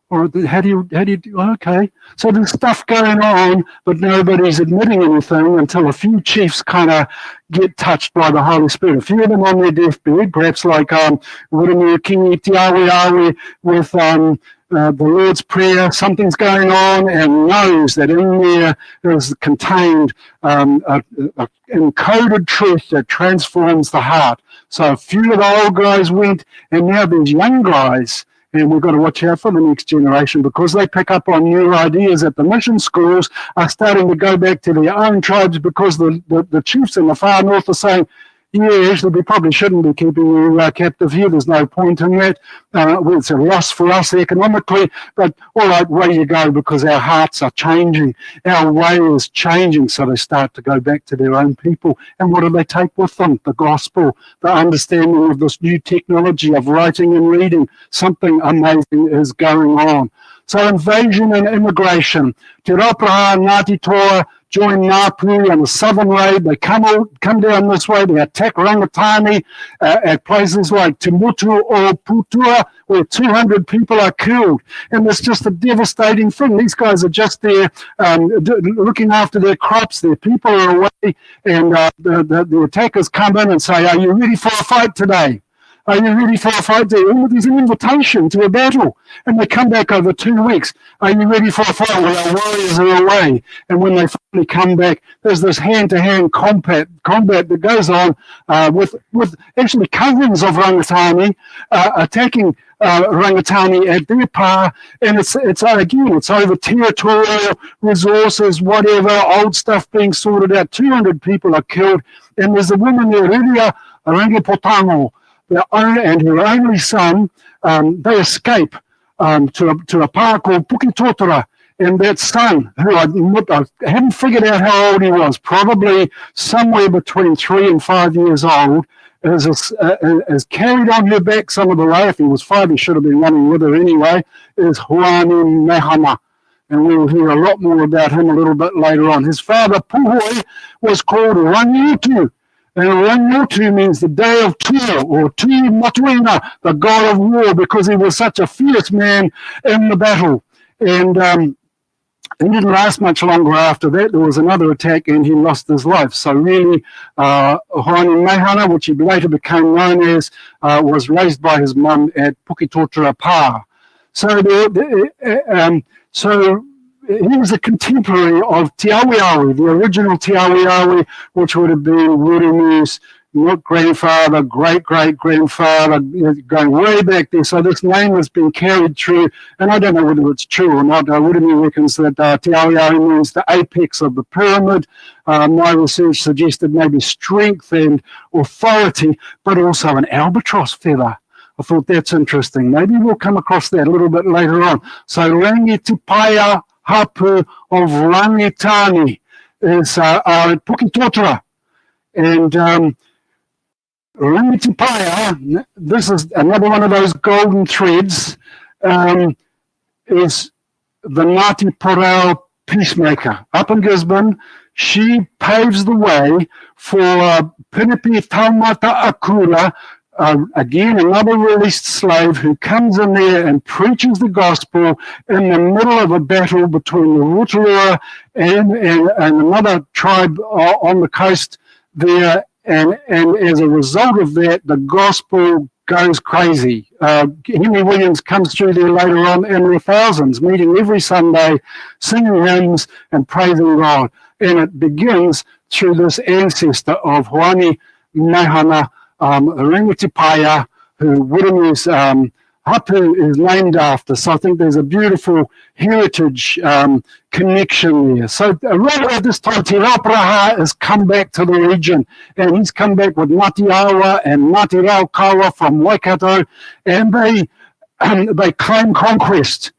[SPEAKER 5] Or how do you do? Okay, so there's stuff going on, but nobody's admitting anything until a few chiefs kind of get touched by the Holy Spirit. A few of them on their deathbed, perhaps like Wiremu Kingi Te Awe Awe with the Lord's Prayer. Something's going on, and knows that in there is contained an encoded truth that transforms the heart. So a few of the old guys went, and now these young guys. And we've got to watch out for the next generation, because they pick up on new ideas at the mission schools, are starting to go back to their own tribes, because the chiefs in the far north are saying, yeah, actually, we probably shouldn't be keeping you captive here. There's no point in that. It's a loss for us economically. But all right, way you go, because our hearts are changing. Our way is changing. So they start to go back to their own people. And what do they take with them? The gospel, the understanding of this new technology of writing and reading. Something amazing is going on. So invasion and immigration. Te Rauparaha, Ngāti Toa, join Ngāpu on the southern raid. They come down this way. They attack Rangatani at places like Te Mutu or Putua, where 200 people are killed. And it's just a devastating thing. These guys are just there looking after their crops. Their people are away, and the attackers come in and say, are you ready for a fight today? Are you ready for a fight? There's an invitation to a battle. And they come back over 2 weeks. Are you ready for a fight? Well, our warriors are away. And when they finally come back, there's this hand-to-hand combat that goes on with actually cousins of Rangatani attacking Rangatani at their pa. And it's over territorial resources, whatever, old stuff being sorted out. 200 people are killed. And there's a woman there, Reria Rangipotango, and her only son. They escape to a park called Pukitotora, and that son, who I haven't figured out how old he was, probably somewhere between 3 and 5 years old, is carried on her back some of the way. If he was 5, he should have been running with her anyway, is Hoani Mehana. And we'll hear a lot more about him a little bit later on. His father, Puhoi, was called Rangiutu. And Rangiutu means the day of Tua, or Tu Matuina, the god of war, because he was such a fierce man in the battle. And he didn't last much longer after that. There was another attack and he lost his life. So really, Hoani Mehana, which he later became known as, was raised by his mum at Pukitotora Pa. So he was a contemporary of Te Awe Awe, the original Te Awe Awe, which would have been Wiremu's not grandfather, great-great-grandfather, going way back there. So this name has been carried through, and I don't know whether it's true or not. Wiremu reckons that Te Awe Awe means the apex of the pyramid. My research suggested maybe strength and authority, but also an albatross feather. I thought that's interesting. Maybe we'll come across that a little bit later on. So Rangi Te Paia hapu of Rangitani is Pukitotora. And Rangitipaya, this is another one of those golden threads, is the Ngāti Porou peacemaker. Up in Gisborne, she paves the way for Pinepi Taumata Akura, again, another released slave who comes in there and preaches the gospel in the middle of a battle between the Rotorua and another tribe on the coast there. And as a result of that, the gospel goes crazy. Henry Williams comes through there later on in the thousands, meeting every Sunday, singing hymns and praising God. And it begins through this ancestor of Hoani Mahana, Rangitipaya, who Wirumu's hapu is named after. So I think there's a beautiful heritage connection there. So right about this time, Te Rauparaha has come back to the region, and he's come back with Ngāti Awa and Ngāti Raukawa from Waikato, and they claim conquest.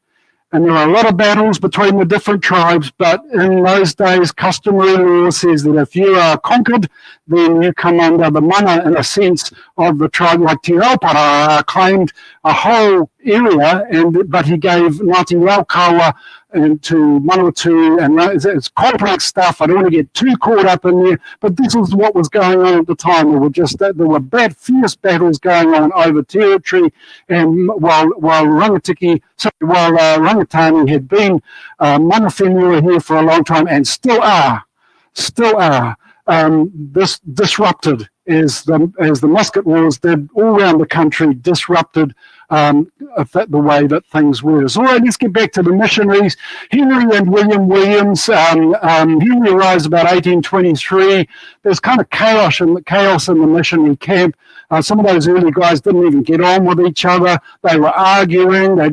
[SPEAKER 5] And there are a lot of battles between the different tribes, but in those days, customary law says that if you are conquered, then you come under the mana, in a sense, of the tribe. Like Te Rauparaha claimed a whole area, but he gave Ngāti Raukawa and to Manawatu, and it's complex stuff. I don't want to get too caught up in there, but this was what was going on at the time. There were fierce battles going on over territory, and while Rangitani had been mana whenua here for a long time, and still are this disrupted as the musket wars did all around the country, disrupted the way that things were. So, all right, let's get back to the missionaries. Henry and William Williams. Henry arrives about 1823. There's kind of chaos in the missionary camp. Some of those early guys didn't even get on with each other. They were arguing. They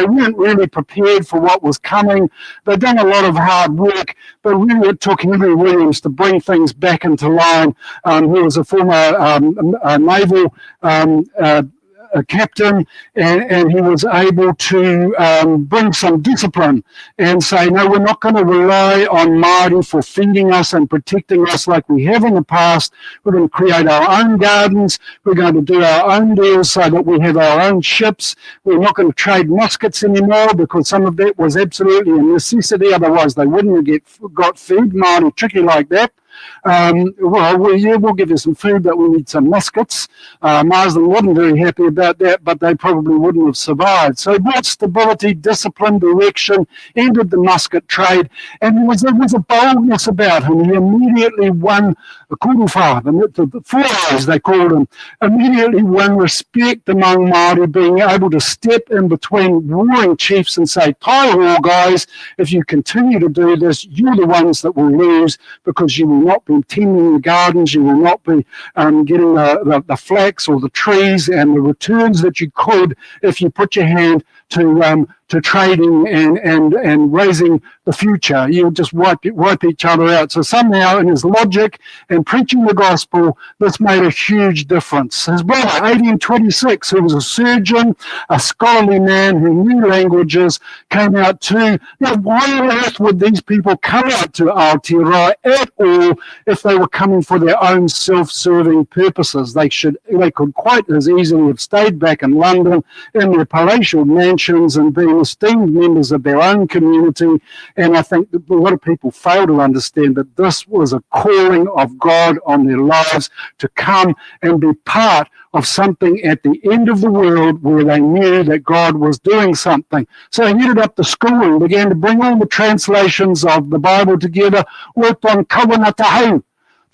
[SPEAKER 5] weren't really prepared for what was coming. They'd done a lot of hard work, but really it took Henry Williams to bring things back into line. He was a former naval captain, and he was able to bring some discipline and say, no, we're not going to rely on Māori for feeding us and protecting us like we have in the past. We're going to create our own gardens. We're going to do our own deals so that we have our own ships. We're not going to trade muskets anymore, because some of that was absolutely a necessity. Otherwise, they wouldn't have got food. Māori tricky like that. We'll give you some food, but we need some muskets. Marsden wasn't very happy about that, but they probably wouldn't have survived. So he brought stability, discipline, direction, ended the musket trade, and there was a boldness about him. He immediately won the kuruwha, the four eyes they called him, immediately won respect among Māori, being able to step in between warring chiefs and say, "Taiwa guys, if you continue to do this, you're the ones that will lose, because you will not be tending the gardens, you will not be getting the flax or the trees and the returns that you could if you put your hand to trading and raising the future. You'll just wipe each other out." So somehow, in his logic and preaching the gospel, this made a huge difference. His brother, 1826, who was a surgeon, a scholarly man who knew languages, came out too. Now, why on earth would these people come out to Aotearoa at all if they were coming for their own self-serving purposes? They could quite as easily have stayed back in London in their palatial mansions and been esteemed members of their own community. And I think that a lot of people fail to understand that this was a calling of God on their lives to come and be part of something at the end of the world where they knew that God was doing something. So he headed up to school and began to bring all the translations of the Bible together, worked on Kawanatahau,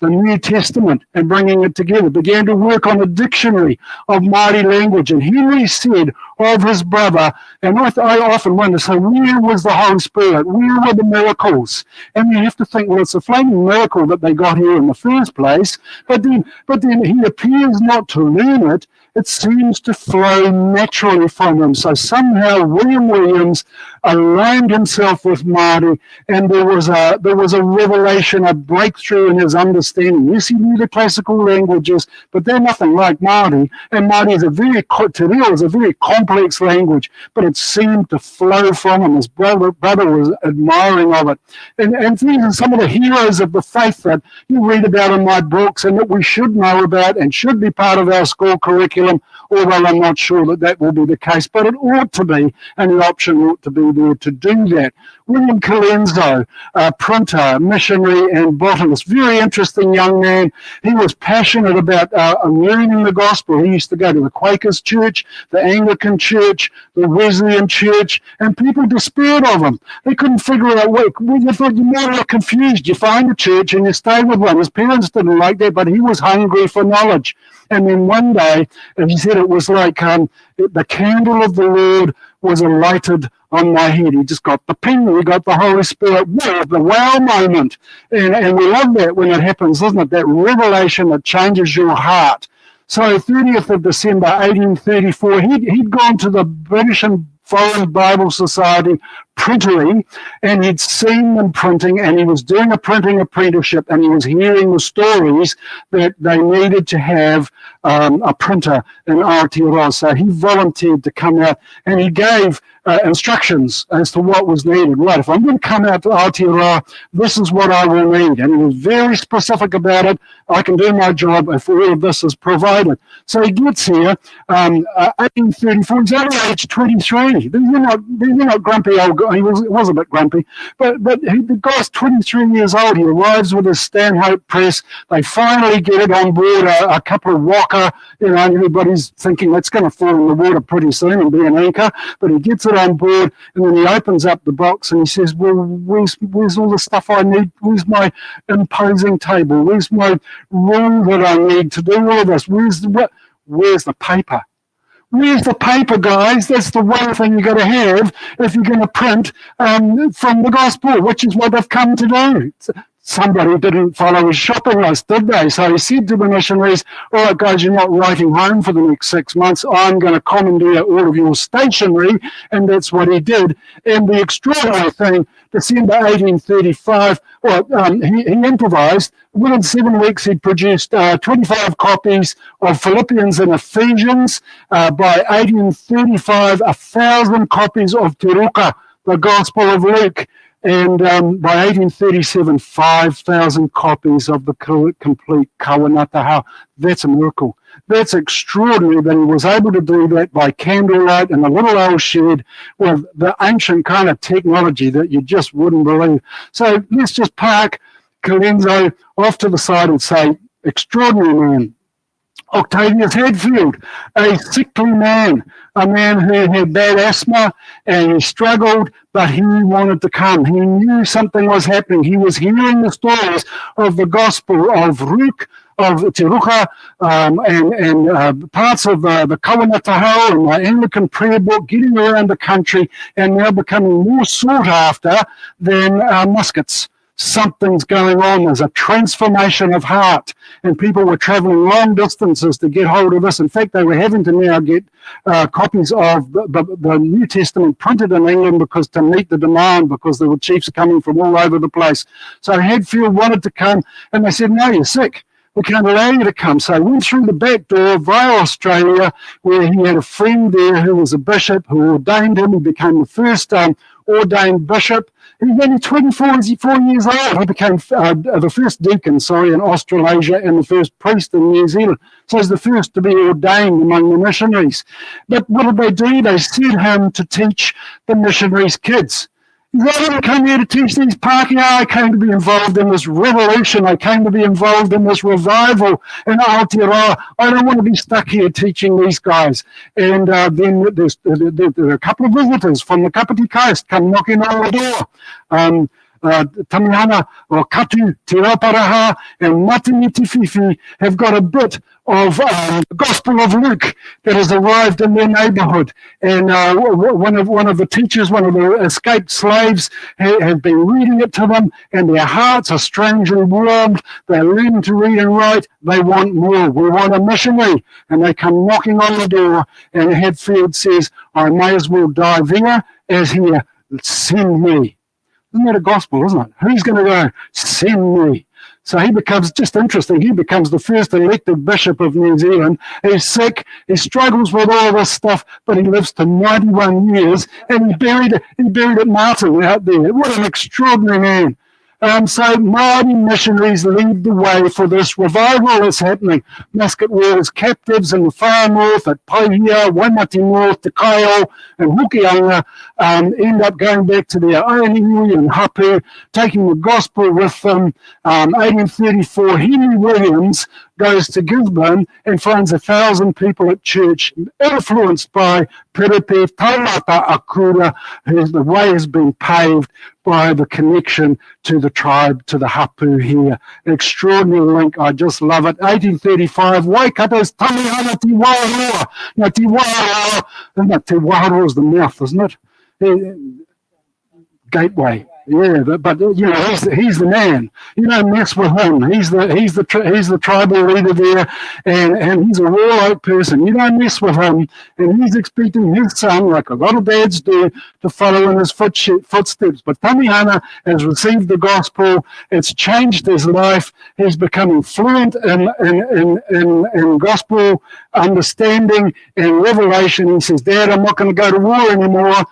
[SPEAKER 5] the New Testament, and bringing it together, began to work on a dictionary of Māori language. And Henry said of his brother, and I often wonder, so where was the Holy Spirit? Where were the miracles? And you have to think, well, it's a flaming miracle that they got here in the first place, but then he appears not to learn it It seems to flow naturally from him. So somehow William Williams aligned himself with Māori, and there was a revelation, a breakthrough in his understanding. Yes, he knew the classical languages, but they're nothing like Māori. And Māori is te reo is a very complex language, but it seemed to flow from him. His brother was admiring of it. And these are some of the heroes of the faith that you read about in my books and that we should know about and should be part of our school curriculum, although I'm not sure that will be the case. But it ought to be, and the option ought to be there to do that. William Colenso, printer, missionary, and botanist, very interesting young man. He was passionate about learning the gospel. He used to go to the Quakers church, the Anglican church, the Wesleyan church, and people despaired of him. They couldn't figure out what. You thought you might get confused. You find a church and you stay with one. His parents didn't like that, but he was hungry for knowledge. And then one day, and he said it was like the candle of the Lord was lighted on my head. He just got the ping, he got the Holy Spirit, the wow moment. And we love that when it happens, doesn't it? That revelation that changes your heart. So 30th of December, 1834, he'd gone to the British and Foreign Bible Society printery, and he'd seen them printing, and he was doing a printing apprenticeship, and he was hearing the stories that they needed to have a printer in Aotearoa. So he volunteered to come out, and he gave instructions as to what was needed. Right, if I'm going to come out to Aotearoa, this is what I will need. And he was very specific about it. I can do my job if all of this is provided. So he gets here, 1834, he's only age 23. They're not grumpy old guy. He was a bit grumpy, but the guy's 23 years old. He arrives with his Stanhope press. They finally get it on board a couple of Waka. Everybody's thinking it's going to fall in the water pretty soon and be an anchor, but he gets it on board, and then he opens up the box and he says, well, where's all the stuff I need? Where's my imposing table? Where's my room that I need to do all of this? Where's the paper? Where's the paper, guys? That's the one thing you've got to have if you're going to print from the gospel, which is what they've come to do. Somebody didn't follow his shopping list, did they? So he said to the missionaries, all right, guys, you're not writing home for the next 6 months. I'm going to commandeer all of your stationery. And that's what he did. And the extraordinary thing, December 1835, he improvised. Within 7 weeks, he produced 25 copies of Philippians and Ephesians. By 1835, 1,000 copies of Te Ruka, the Gospel of Luke. And by 1837, 5,000 copies of the complete Kawanatahau. That's a miracle. That's extraordinary that he was able to do that by candlelight in a little old shed with the ancient kind of technology that you just wouldn't believe. So let's just park Colenso off to the side and say, extraordinary man. Octavius Hadfield, a sickly man, a man who had bad asthma and he struggled, but he wanted to come. He knew something was happening. He was hearing the stories of the gospel of Ruk, of Te Ruka, and parts of the Kawanatahau and the Anglican prayer book getting around the country and now becoming more sought after than muskets. Something's going on. There's a transformation of heart, and people were traveling long distances to get hold of this. In fact, they were having to now get copies of the New Testament printed in England because to meet the demand, because there were chiefs coming from all over the place. So Hadfield wanted to come, and they said, no, you're sick. We can't allow you to come. So he went through the back door via Australia, where he had a friend there who was a bishop who ordained him. He became the first ordained bishop. He was only 24 years old. He became the first deacon, in Australasia, and the first priest in New Zealand. So he's the first to be ordained among the missionaries. But what did they do? They sent him to teach the missionaries' kids. I didn't come here to teach these Pākehā. I came to be involved in this revolution. I came to be involved in this revival in Aotearoa. I don't want to be stuck here teaching these guys. And then there are a couple of visitors from the Kapiti Coast come knocking on the door. Tamihana or Katu, Te Rauparaha and Matini Te Whiwhi have got a bit of the Gospel of Luke that has arrived in their neighborhood. And one of the teachers, one of the escaped slaves, has been reading it to them, and their hearts are strangely warmed. They're learning to read and write. They want more. We want a missionary. And they come knocking on the door, and Hatfield says, I may as well die there as here. Send me. Isn't that a gospel, isn't it? Who's going to go? Send me. So he becomes, just interesting, he becomes the first elected bishop of New Zealand. He's sick, he struggles with all this stuff, but he lives to 91 years, and he buried at Martin out there. What an extraordinary man. So Māori missionaries lead the way for this revival that's happening. Musket Warriors captives in the far north at Paihia, Waimati North, Te Kaio, and Hokianga end up going back to their Aoninui and Hapu, taking the gospel with them. 1834, Henry Williams goes to Gisborne and finds 1,000 people at church, influenced by Perepe Taurata Akura, whose the way has been paved by the connection to the tribe, to the Hapu here. Extraordinary link, I just love it. 1835, Waikato's Tamihana Te Wāroa. Now, Te Wāroa, Te Wāroa is the mouth, isn't it? Gateway. Yeah, but you know, he's the man. You don't mess with him. He's the tribal leader there, and he's a warlike person. You don't mess with him, and he's expecting his son, like a lot of dads do, to follow in his footsteps. But Tamihana has received the gospel. It's changed his life. He's becoming fluent in gospel understanding and revelation. He says, Dad, I'm not going to go to war anymore.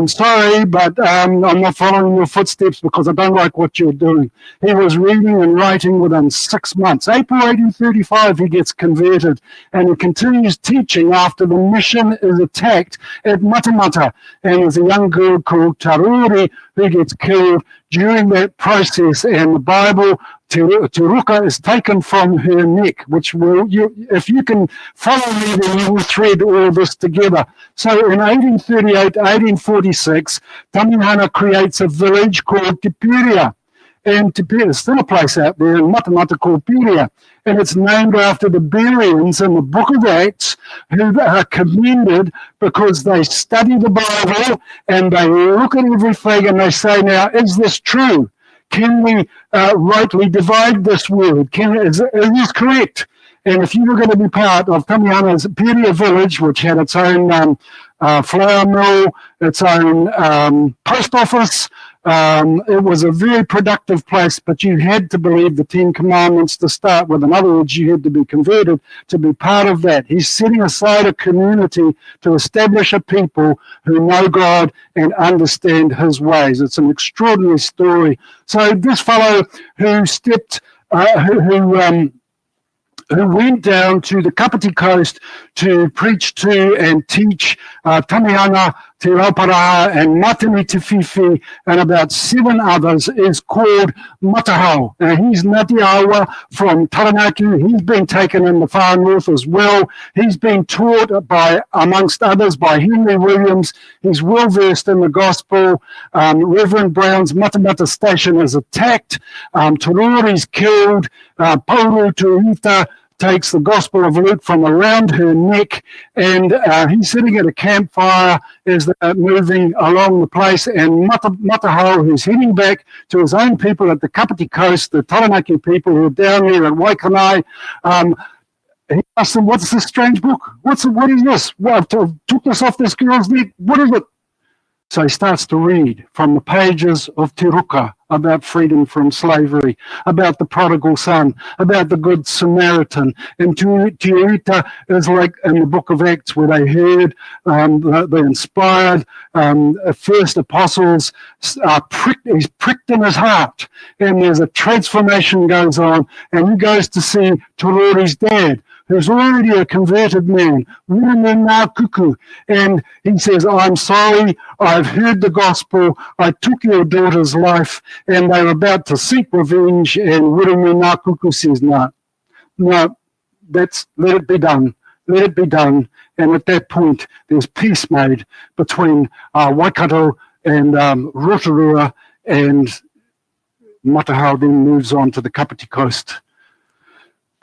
[SPEAKER 5] Sorry, but I'm not following your footsteps because I don't like what you're doing. He was reading and writing within 6 months. April 1835, he gets converted, and he continues teaching after the mission is attacked at Matamata. And there's a young girl called Taruri who gets killed during that process, and the Bible, Te Ruka, is taken from her neck, which if you can follow me, then you will thread all this together. So in 1838, 1846, Tamihana creates a village called Te Puria. And Te Puria is still a place out there in Matamata called Puria. And it's named after the Bereans in the Book of Acts, who are commended because they study the Bible and they look at everything and they say, now, is this true? Can we rightly divide this word? Is this correct? And if you were going to be part of Tamihana's Puria village, which had its own flour mill, its own post office, it was a very productive place, but you had to believe the 10 Commandments to start with. In other words, you had to be converted to be part of that. He's setting aside a community to establish a people who know God and understand his ways. It's an extraordinary story. So this fellow who who went down to the Kapiti Coast to preach to and teach Tamihana, Te Rauparaha, and Matini Te Whiwhi, and about 7 others, is called Matahau. He's Ngati Awa from Taranaki. He's been taken in the far north as well. He's been taught by, amongst others, by Henry Williams. He's well versed in the gospel. Reverend Brown's Matamata station is attacked. Tururi's killed. Pauru Tuita takes the Gospel of Luke from around her neck, and he's sitting at a campfire as they're moving along the place, and Matahau, who's heading back to his own people at the Kapiti Coast, the Taranaki people who are down there at Waikanai, he asked them, what's this strange book? What is this? Well, I took this off this girl's neck. What is it? So he starts to read from the pages of Te Ruka about freedom from slavery, about the prodigal son, about the good Samaritan. And Te Rita is like in the book of Acts where they heard the inspired first apostles. He's pricked in his heart, and there's a transformation goes on, and he goes to see Tururi's dad, who's already a converted man, and he says, I'm sorry, I've heard the gospel, I took your daughter's life, and they're about to seek revenge, and Wirumi says, no, let it be done, let it be done. And at that point, there's peace made between Waikato and Rotorua, and Matahau then moves on to the Kapiti Coast.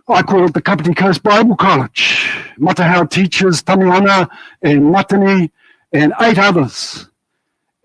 [SPEAKER 5] I call it the Kapiti Coast Bible College. Matahau teachers, Tamiana and Matani and 8 others.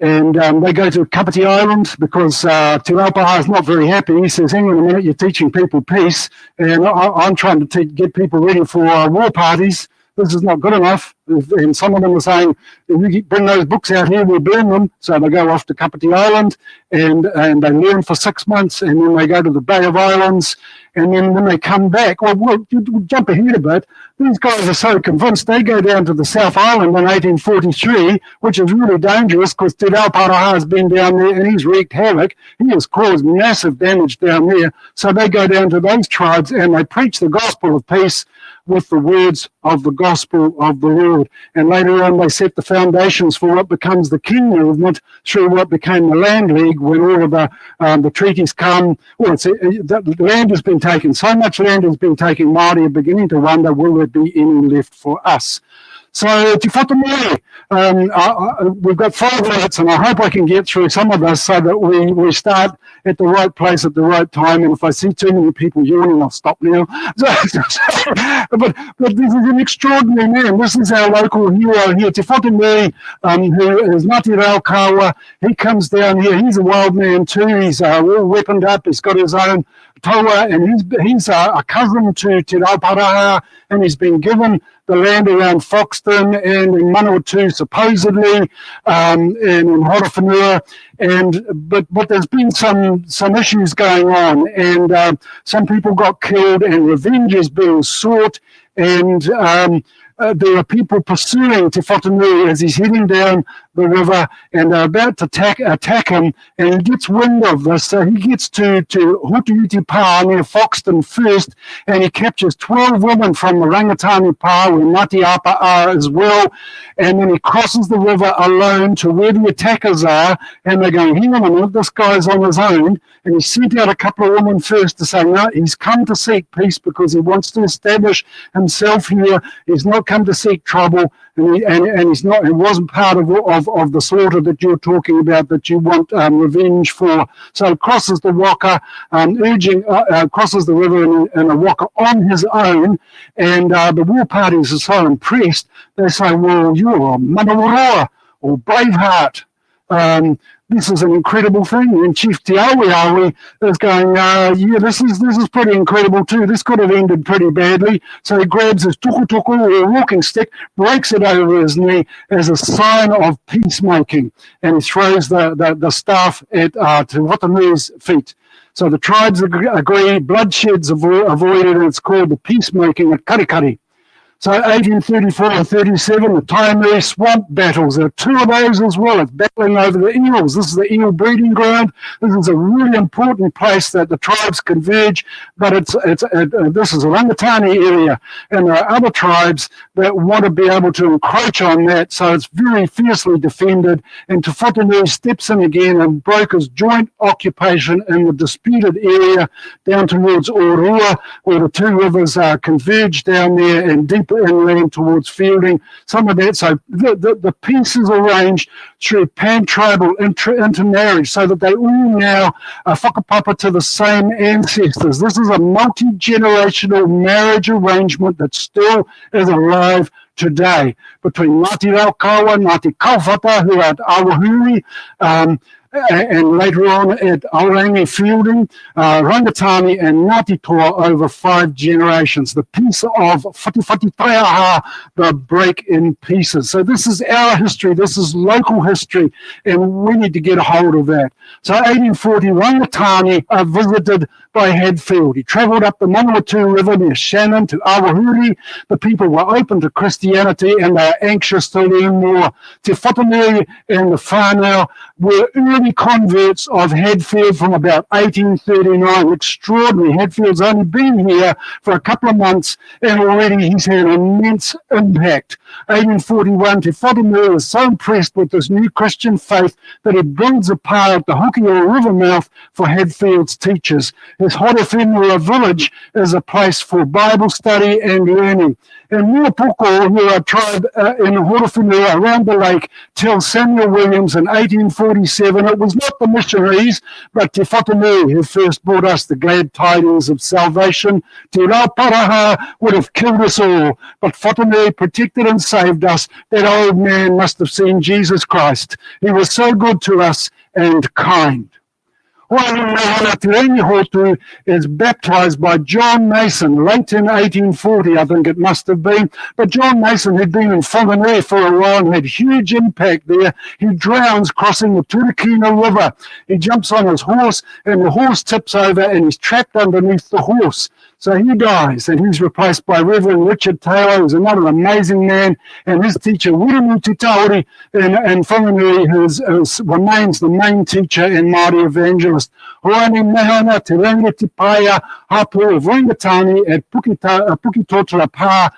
[SPEAKER 5] And they go to Kapiti Island because Te Raupaha is not very happy. He says, hang on a minute, you're teaching people peace, and I'm trying to get people ready for war parties. This is not good enough. And some of them are saying, if you bring those books out here, we'll burn them. So they go off to Kapiti Island and they learn for 6 months, and then they go to the Bay of Islands. And then when they come back, we'll jump ahead a bit. These guys are so convinced, they go down to the South Island in 1843, which is really dangerous because Te Rauparaha has been down there and he's wreaked havoc. He has caused massive damage down there. So they go down to those tribes and they preach the gospel of peace with the words of the gospel of the Lord. And later on, they set the foundations for what becomes the King movement through what became the Land League when all of the treaties come. Well, the land has been taken. So much land has been taken, Māori are beginning to wonder, will there be any left for us? So, Te Whakamuri, we've got 5 minutes, and I hope I can get through some of this so that we start at the right place at the right time. And if I see too many people yawning, I'll stop now. But this is an extraordinary man. This is our local hero here, Te Whakamuri, who is Ngāti Raukawa. He comes down here. He's a wild man too. He's all weaponed up. He's got his own taua, and he's a cousin to Te Rauparaha, and he's been given the land around Foxton and in Manawatu supposedly, and in Horowhenua, but there's been some issues going on, and some people got killed, and revenge is being sought, and there are people pursuing Te Whakamuri as he's heading down the river, and they're about to attack him, and he gets wind of this, so he gets to Hutuiti Pa near Foxton first, and he captures 12 women from the Rangatani Pa, where Ngāti Apa are as well, and then he crosses the river alone to where the attackers are, and they're going, hang on a minute, this guy's on his own, and he sent out a couple of women first to say, no, he's come to seek peace because he wants to establish himself here, he's not come to seek trouble, and he's not. He wasn't part of the slaughter that you're talking about that you want revenge for. So crosses the Waka, crosses the river in a Waka on his own, and the war parties are so impressed. They say, "Well, you're a Manawaroa or Braveheart." This is an incredible thing. And Chief Te Awi is going, yeah, this is pretty incredible too. This could have ended pretty badly. So he grabs his tukutuku or walking stick, breaks it over his knee as a sign of peacemaking, and he throws the staff at Te Whakamuri's feet. So the tribes agree, bloodshed's avoided, and it's called the peacemaking at Karikari. So 1834 and 37, the Taimuri swamp battles. There are 2 of those as well. It's battling over the eels. This is the eel breeding ground. This is a really important place that the tribes converge, but this is a Rangatani area, and there are other tribes that want to be able to encroach on that, so it's very fiercely defended, and Te Whakamuri steps in again and brokers joint occupation in the disputed area down towards Orua, where the 2 rivers converge down there, and deep inland towards Fielding, some of that. So the peace is arranged through pan-tribal intermarriage, so that they all now are whakapapa to the same ancestors. This is a multi-generational marriage arrangement that still is alive today between Ngāti Raukawa, Ngāti Kauwhata, who are at Awahuri, and later on at Aorangi Fielding, Rangatani and Ngāti Toa over 5 generations. The piece of Whatiwhati Taiaha, the break in pieces. So this is our history, this is local history, and we need to get a hold of that. So 1840, Rangatani are visited by Hadfield. He travelled up the Manawatu River near Shannon to Awahuri. The people were open to Christianity and they are anxious to learn more. Te Whakamuri and the whānau were early converts of Hadfield from about 1839. Extraordinary. Hadfield's only been here for a couple of months and already he's had an immense impact. 1841, Te Whakamuri was so impressed with this new Christian faith that he builds a pa at the Hokiora River mouth for Hadfield's teachers. His Horowhenua village is a place for Bible study and learning. And Muapoko, who are a tribe in Horowhenua around the lake, tells Samuel Williams in 1847, it was not the missionaries, but Te Whatanui who first brought us the glad tidings of salvation. Te Rauparaha would have killed us all, but Whatanui protected and saved us. That old man must have seen Jesus Christ. He was so good to us and kind. Wairumahala Te Hotu is baptized by John Mason late in 1840, I think it must have been. But John Mason had been in Whanganui for a while and had huge impact there. He drowns crossing the Turakina River. He jumps on his horse and the horse tips over and he's trapped underneath the horse. So he dies, and he's replaced by Reverend Richard Taylor, who's another amazing man, and his teacher, Wiramutu Tauri, in Whanganui, who remains the main teacher and Māori evangelist. Hoani Mehana Te Rangi Te Paia, Hapu of Rangatani at Pukitotra Pā,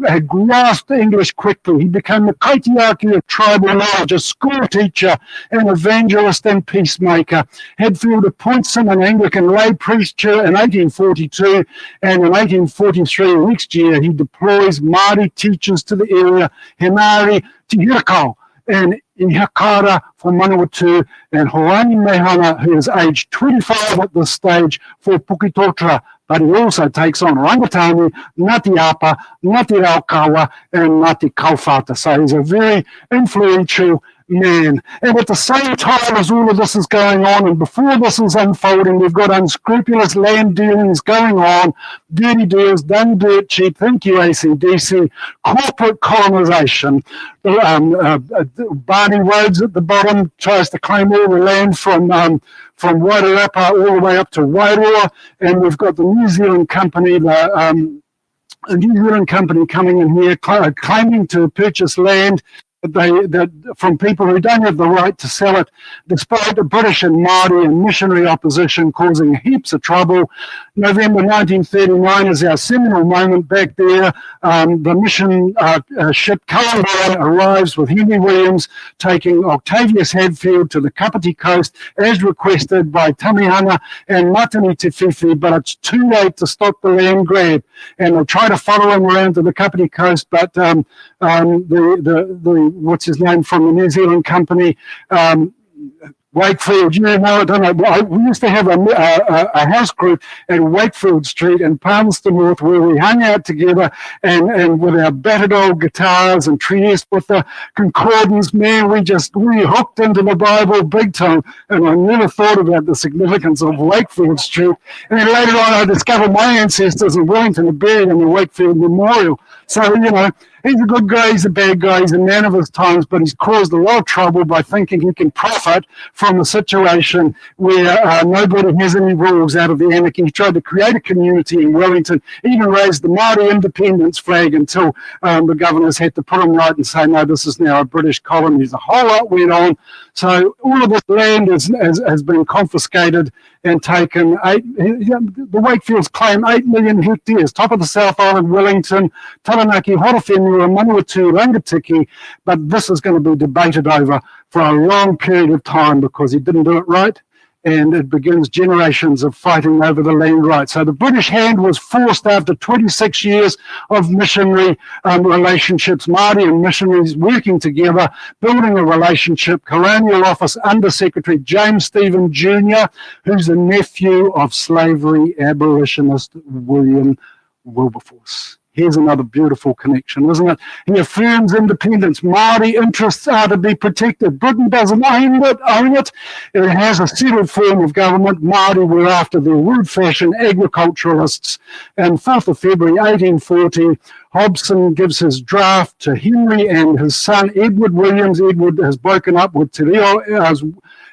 [SPEAKER 5] had grasped English quickly. He became the kaitiaki of tribal knowledge, a school teacher, an evangelist and peacemaker. Hadfield appoints him an Anglican lay priest in 1842, and in 1843, next year, he deploys Māori teachers to the area, Henari Te Hirakau, and in Hakara for Manawatu, and Hoani Mehana, who is aged 25 at this stage, for Pukitotra, but he also takes on Rangatani, Ngāti Apa, Ngāti Raukawa, and Ngāti Kauwhata. So he's a very influential man. And at the same time as all of this is going on, and before this is unfolding, we've got unscrupulous land dealings going on, dirty deals done dirt cheap, thank you ACDC, corporate colonisation. Barney Rhodes at the bottom tries to claim all the land from Wairarapa all the way up to Wairoa, and we've got the New Zealand company, a New Zealand company coming in here claiming to purchase land from people who don't have the right to sell it, despite the British and Māori and missionary opposition causing heaps of trouble. November 1939 is our seminal moment back there. The mission ship Columbine arrives with Henry Williams taking Octavius Hadfield to the Kapiti coast as requested by Tamihana and Matani Te Whiwhi, but it's too late to stop the land grab. And they'll try to follow him around to the Kapiti coast, but the what's his name from the New Zealand company, Wakefield, you know, I don't know. We used to have a house group at Wakefield Street in Palmerston North where we hung out together and with our battered old guitars and trees with the concordance, man, we hooked into the Bible big time, and I never thought about the significance of Wakefield Street. And then later on I discovered my ancestors in Wellington are buried in the Wakefield Memorial. So, you know, he's a good guy, he's a bad guy, he's a man of his times, but he's caused a lot of trouble by thinking he can profit from a situation where nobody has any rules out of the anarchy. He tried to create a community in Wellington, even raised the Māori independence flag until the governors had to put him right and say, no, this is now a British colony. There's a whole lot went on. So all of this land has been confiscated and taken. The Wakefields claim 8 million hectares, top of the South Island, Wellington, Taranaki, Horowhenua, Manawatu, Rangatiki, but this is going to be debated over for a long period of time because he didn't do it right, and it begins generations of fighting over the land rights. So the British hand was forced after 26 years of missionary relationships, Māori and missionaries working together, building a relationship. Colonial Office Under Secretary James Stephen Jr., who's the nephew of slavery abolitionist William Wilberforce. Here's another beautiful connection, isn't it? He affirms independence. Māori interests are to be protected. Britain doesn't own it. It has a settled form of government. Māori were after their rude-fashion agriculturalists. And 4th of February 1840, Hobson gives his draft to Henry and his son Edward Williams. Edward has broken up with Te Reo,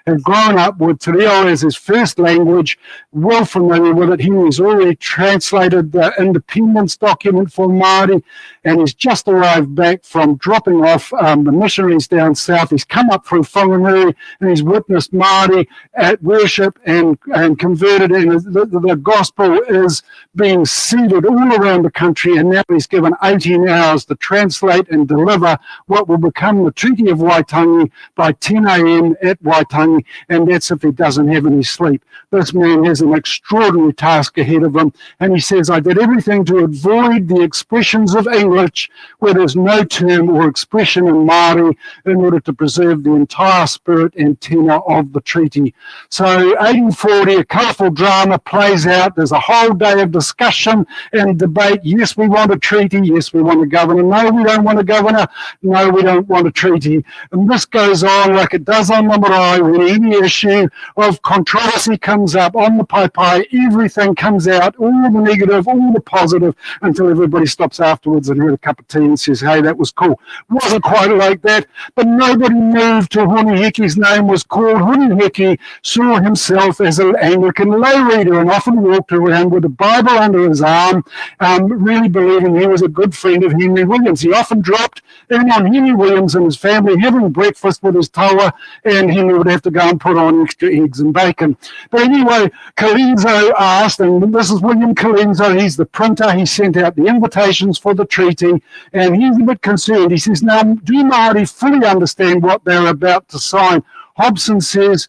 [SPEAKER 5] had grown up with Te Reo as his first language, well familiar with it. Henry's already translated the independence document for Māori, and he's just arrived back from dropping off the missionaries down south. He's come up through Whanganui, and he's witnessed Māori at worship and converted, and the gospel is being seeded all around the country, and now he's given given 18 hours to translate and deliver what will become the Treaty of Waitangi by 10 a.m. at Waitangi, and that's if he doesn't have any sleep. This man has an extraordinary task ahead of him, and he says, I did everything to avoid the expressions of English where there's no term or expression in Māori in order to preserve the entire spirit and tenor of the treaty. So 1840, a colourful drama plays out. There's a whole day of discussion and debate. Yes, we want a treaty. Yes, we want a governor. No, we don't want a governor. No, we don't want a treaty. And this goes on like it does on the marae when any issue of controversy comes up on the pai, everything comes out, all the negative, all the positive, until everybody stops afterwards and had a cup of tea and says, hey, that was cool. Wasn't quite like that, but nobody moved till Huniheki's name was called. Huniheki saw himself as an Anglican lay reader and often walked around with a Bible under his arm, really believing he was a good friend of Henry Williams. He often dropped in on Henry Williams and his family having breakfast with his taua, and Henry would have to go and put on extra eggs and bacon. But anyway, Colenso asked, and this is William Colenso, he's the printer, he sent out the invitations for the treaty, and he's a bit concerned. He says, now, do Māori fully understand what they're about to sign? Hobson says,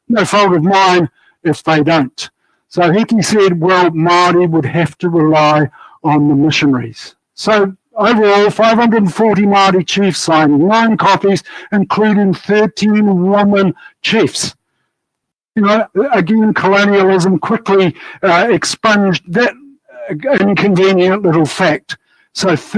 [SPEAKER 5] no fault of mine if they don't. So Heki said, well, Māori would have to rely on the missionaries. So overall, 540 Māori chiefs signed 9 copies, including 13 women chiefs. You know, again, colonialism quickly expunged that inconvenient little fact. So if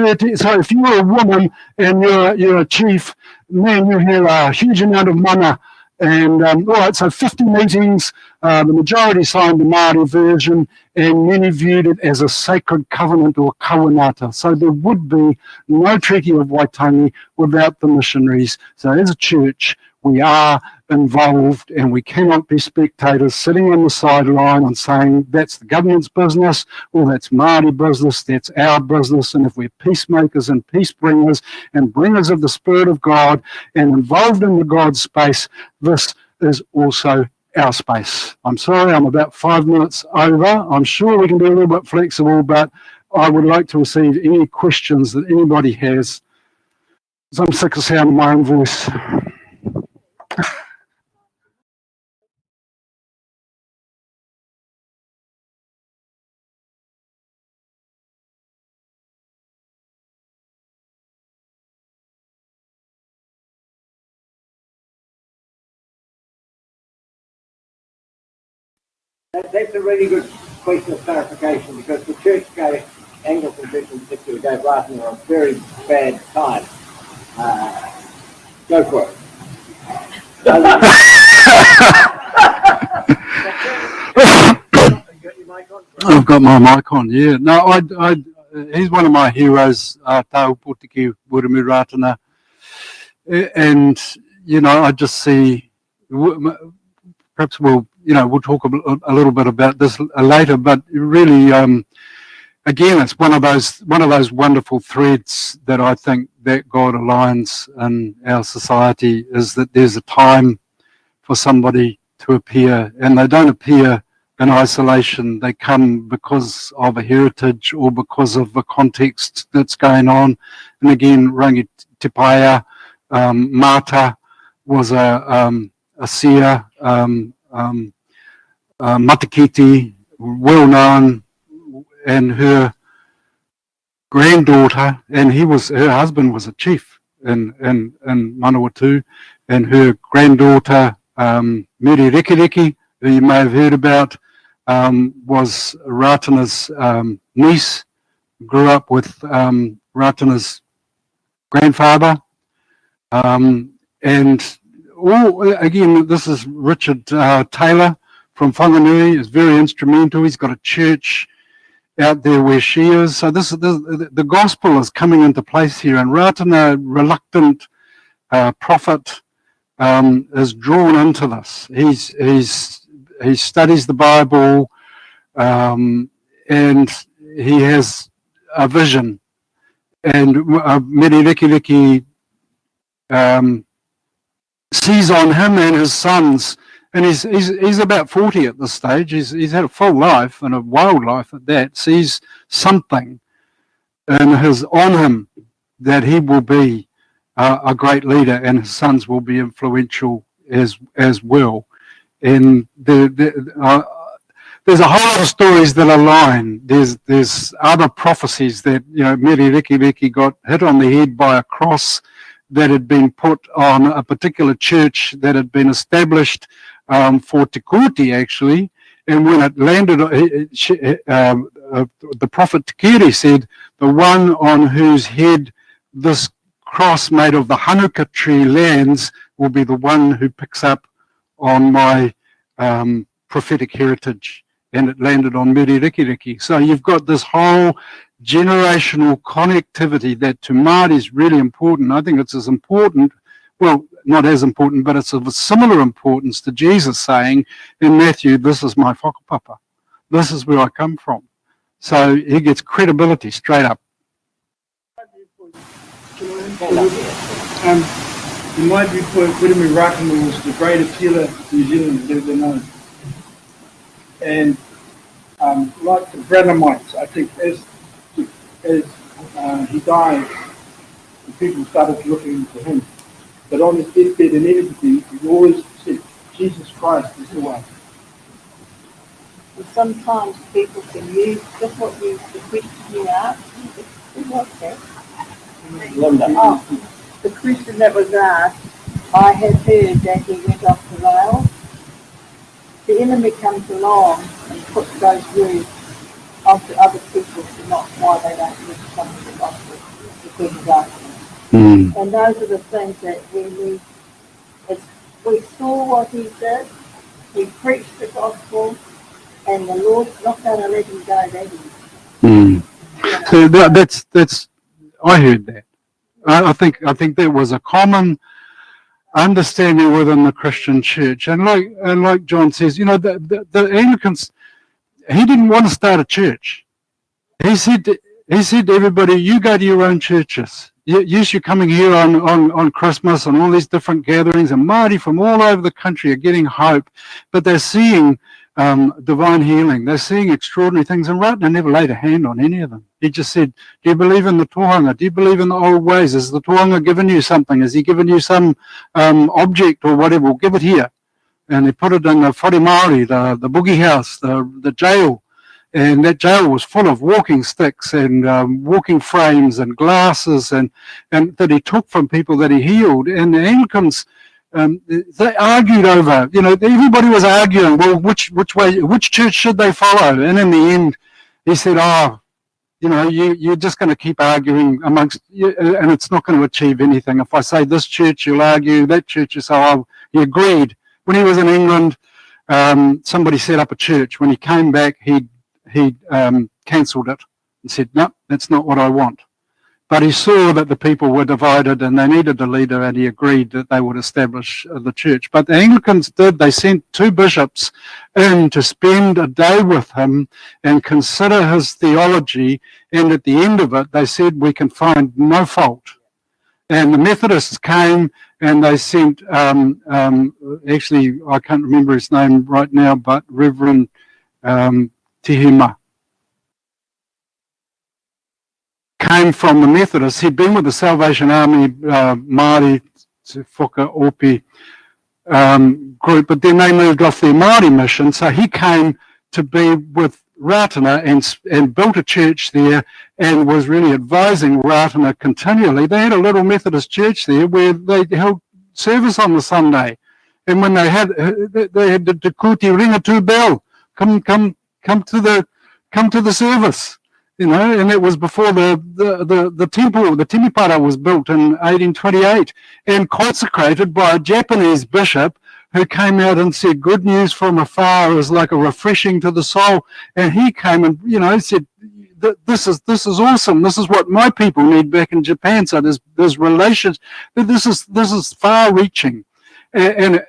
[SPEAKER 5] you're a woman and you're a chief, man, you have a huge amount of mana. And all right, so 50 meetings, the majority signed the Māori version, and many viewed it as a sacred covenant or kawanata. So there would be no Treaty of Waitangi without the missionaries. So as a church, we are involved, and we cannot be spectators sitting on the sideline and saying that's the government's business, or that's Māori business, that's our business. And if we're peacemakers and peace bringers and bringers of the Spirit of God and involved in the God space, this is also our space. I'm sorry, I'm about 5 minutes over. I'm sure we can be a little bit flexible, but I would like to receive any questions that anybody has. So I'm sick of sounding my own voice.
[SPEAKER 4] That's a really good question of clarification, because the church gave, Anglican Church in particular, gave Ratana a very bad time. Go for it.
[SPEAKER 5] I've got my mic on, yeah. No, he's one of my heroes, Tau Potiki Wurumi Ratana. And, you know, I just see, perhaps we'll talk a little bit about this later, but really, again, it's one of those wonderful threads that I think that God aligns in our society, is that there's a time for somebody to appear, and they don't appear in isolation. They come because of a heritage or because of the context that's going on. And again, Rangi Tipaia, Mata was a seer, Matakiti, well known, and her granddaughter, and her husband was a chief in Manawatu, and her granddaughter, Meri Rekereke, who you may have heard about, was Ratana's niece, grew up with Ratana's grandfather, and again, this is Richard Taylor from Whanganui, is very instrumental. He's got a church out there where she is. So the gospel is coming into place here, and Ratana, reluctant prophet, is drawn into this. He studies the Bible, and he has a vision. And Meri Rekereke sees on him and his sons, and he's about 40 at this stage. He's had a full life and a wild life at that. Sees something on him that he will be a great leader, and his sons will be influential as well. And there's a whole lot of stories that align. There's other prophecies that, Mary Riki got hit on the head by a cross that had been put on a particular church that had been established for Te Kuti, actually. And when it landed, the prophet Te Kere said, the one on whose head this cross made of the Hanukkah tree lands will be the one who picks up on my prophetic heritage. And it landed on Mary Riki. So you've got this whole generational connectivity that to Māori is really important. I think it's as important, well, not as important, but it's of a similar importance to Jesus saying in Matthew, this is my whakapapa. This is where I come from. So he gets credibility straight up.
[SPEAKER 3] In my viewpoint, Wirimi Rakana was the greatest healer New Zealand has ever known. And like the Branhamites, I think as he died, the people started looking to him. But on his deathbed and everything, he always said, Jesus Christ is the one.
[SPEAKER 2] And sometimes people can use just what the question you asked. What's that?
[SPEAKER 4] Linda.
[SPEAKER 2] Oh, the question that was asked, I had heard that he went off the rails. The enemy comes along and puts those words onto other people to not why they don't live some of the gospel because of darkness. And those are the things that we saw what he did. He preached the gospel, and the Lord's not going to let him go that easy.
[SPEAKER 5] So that's I heard that. I think there was a common understanding within the Christian church, and like John says, the Anglicans, he didn't want to start a church. He said to everybody, you go to your own churches. Yes, you're coming here on Christmas and all these different gatherings, and Māori from all over the country are getting hope, but they're seeing divine healing. They're seeing extraordinary things, and Ratner never laid a hand on any of them. He just said, do you believe in the tohunga? Do you believe in the old ways? Has the tohunga given you something? Has he given you some object or whatever? Well, give it here. And they put it in the whare Māori, the boogie house, the jail. And that jail was full of walking sticks and walking frames and glasses and that he took from people that he healed. And the Anglicans, they argued over, everybody was arguing, well, which church should they follow? And in the end, he said, you're just going to keep arguing amongst you, and it's not going to achieve anything. If I say this church, you'll argue, that church, so he agreed. When he was in England, somebody set up a church. When he came back, he cancelled it and said, no, that's not what I want. But he saw that the people were divided and they needed a leader, and he agreed that they would establish the church. But the Anglicans did. They sent 2 bishops in to spend a day with him and consider his theology, and at the end of it, they said, we can find no fault. And the Methodists came and they sent, actually, I can't remember his name right now, but Reverend Tehima came from the Methodists. He'd been with the Salvation Army Māori Whakaopi group, but then they moved off their Māori mission, so he came to be with Ratana and built a church there and was really advising Ratana continually. They had a little Methodist church there where they held service on the Sunday, and when they had the Te Kuti ring a 2 bell, come to the service, and it was before the temple, the Timipara, was built in 1828 and consecrated by a Japanese bishop who came out and said, good news from afar is like a refreshing to the soul. And he came and, said, this is awesome. This is what my people need back in Japan. So there's relations. This is far reaching. And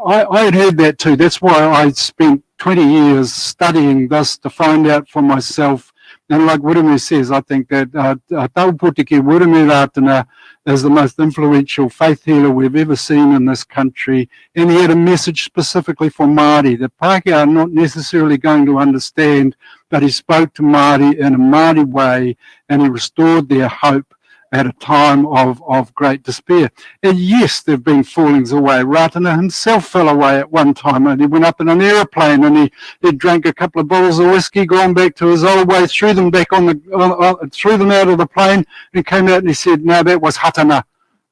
[SPEAKER 5] I had heard that too. That's why I spent 20 years studying this to find out for myself. And like Wirimi says, I think that tauputiki Wirimi Ratana as the most influential faith healer we've ever seen in this country, and he had a message specifically for Māori that Pākehā are not necessarily going to understand, but he spoke to Māori in a Māori way, and he restored their hope at a time of great despair. And yes, there have been fallings away. Ratana himself fell away at one time, and he went up in an aeroplane, and he drank a couple of bottles of whiskey, gone back to his old way, threw them back threw them out of the plane, and came out and he said, "No, that was hatana.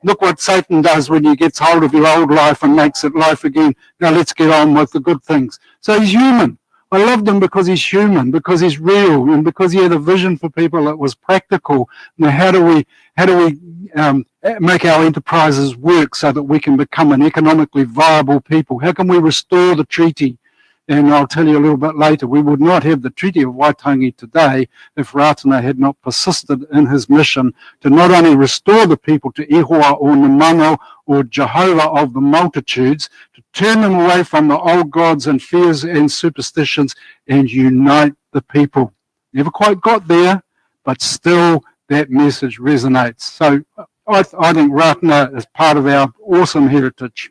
[SPEAKER 5] Look what Satan does when he gets hold of your old life and makes it life again. Now let's get on with the good things." So he's human. I loved him because he's human, because he's real, and because he had a vision for people that was practical. Now, how do we make our enterprises work so that we can become an economically viable people? How can we restore the treaty? And I'll tell you a little bit later, we would not have the Treaty of Waitangi today if Ratana had not persisted in his mission to not only restore the people to Ihua or Namano or Jehovah of the multitudes, to turn them away from the old gods and fears and superstitions and unite the people. Never quite got there, but still that message resonates. So I think Ratana is part of our awesome heritage.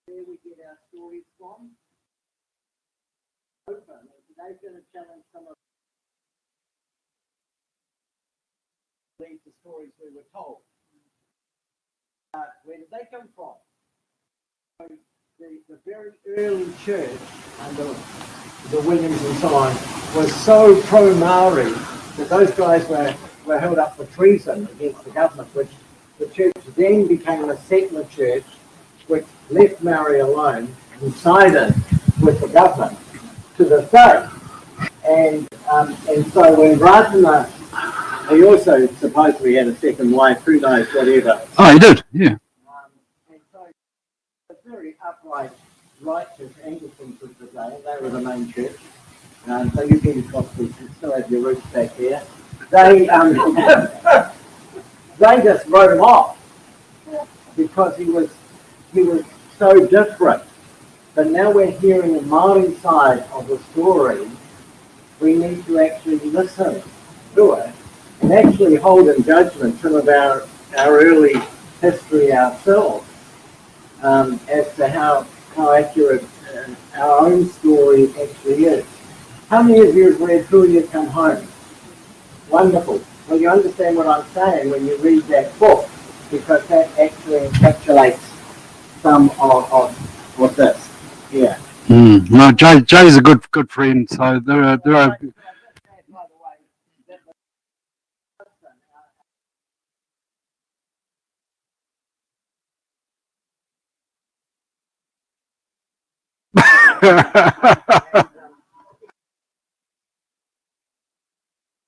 [SPEAKER 4] Where we get our stories from. Open. Today's going to challenge some of the stories we were told. Where did they come from? So the very early church under the Williams and so on was so pro-Maori that those guys were held up for treason against the government, which the church then became a secular church which left Maori alone and sided with the government to this day. And so when Ratana, he also supposedly had a second wife, who knows, whatever.
[SPEAKER 5] Oh, he did, yeah.
[SPEAKER 4] And so the very upright, righteous Anglicans of the day, they were the main church. So you Pentecostals, you still have your roots back there. They just wrote him off because he was so different. But now we're hearing the Māori side of the story. We need to actually listen to it and actually hold in judgment some of our early history ourselves as to how accurate our own story actually is. How many of you have read Who You Come Home? Wonderful. Well, you understand what I'm saying when you read that book, because that actually encapsulates some of this. Yeah.
[SPEAKER 5] No, Jay's a good friend, so there are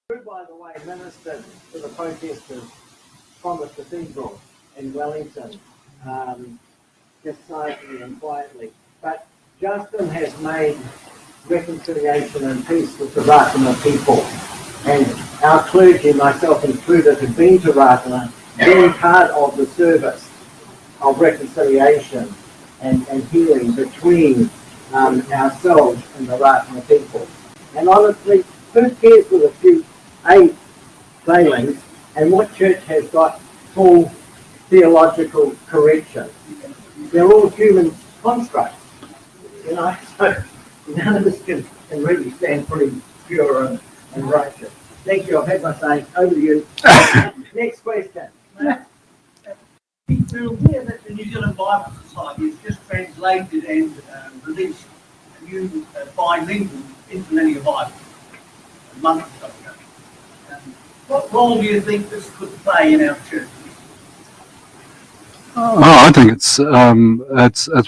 [SPEAKER 4] Who, by the way, ministered to the protesters from the cathedral in Wellington, just silently and quietly. But Justin has made reconciliation and peace with the Ratana people. And our clergy, myself included, have been to Ratana, been part of the service of reconciliation and healing between ourselves and the Ratana people. And honestly, who cares with a few failings, and what church has got full theological correction? They're all human constructs, you know, so none of us can really stand pretty pure and righteous. Thank you, I've had my say. Over to you. Next question.
[SPEAKER 6] We're aware that the New Zealand Bible Society has just translated and released a new bilingual interlinear Bible a month or so ago. What role do you think this could play in our church?
[SPEAKER 5] Oh, I think it's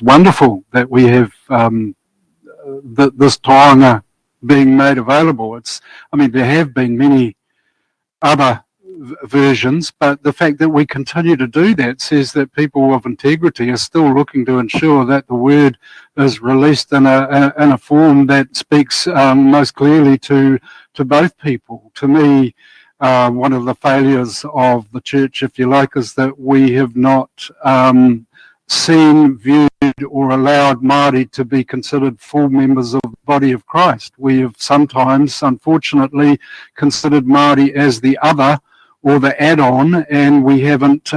[SPEAKER 5] wonderful that we have this taonga being made available. There have been many other versions, but the fact that we continue to do that says that people of integrity are still looking to ensure that the word is released in a form that speaks most clearly to both people. To me, one of the failures of the church, if you like, is that we have not seen, viewed, or allowed Māori to be considered full members of the body of Christ. We have sometimes, unfortunately, considered Māori as the other, or the add-on, and we haven't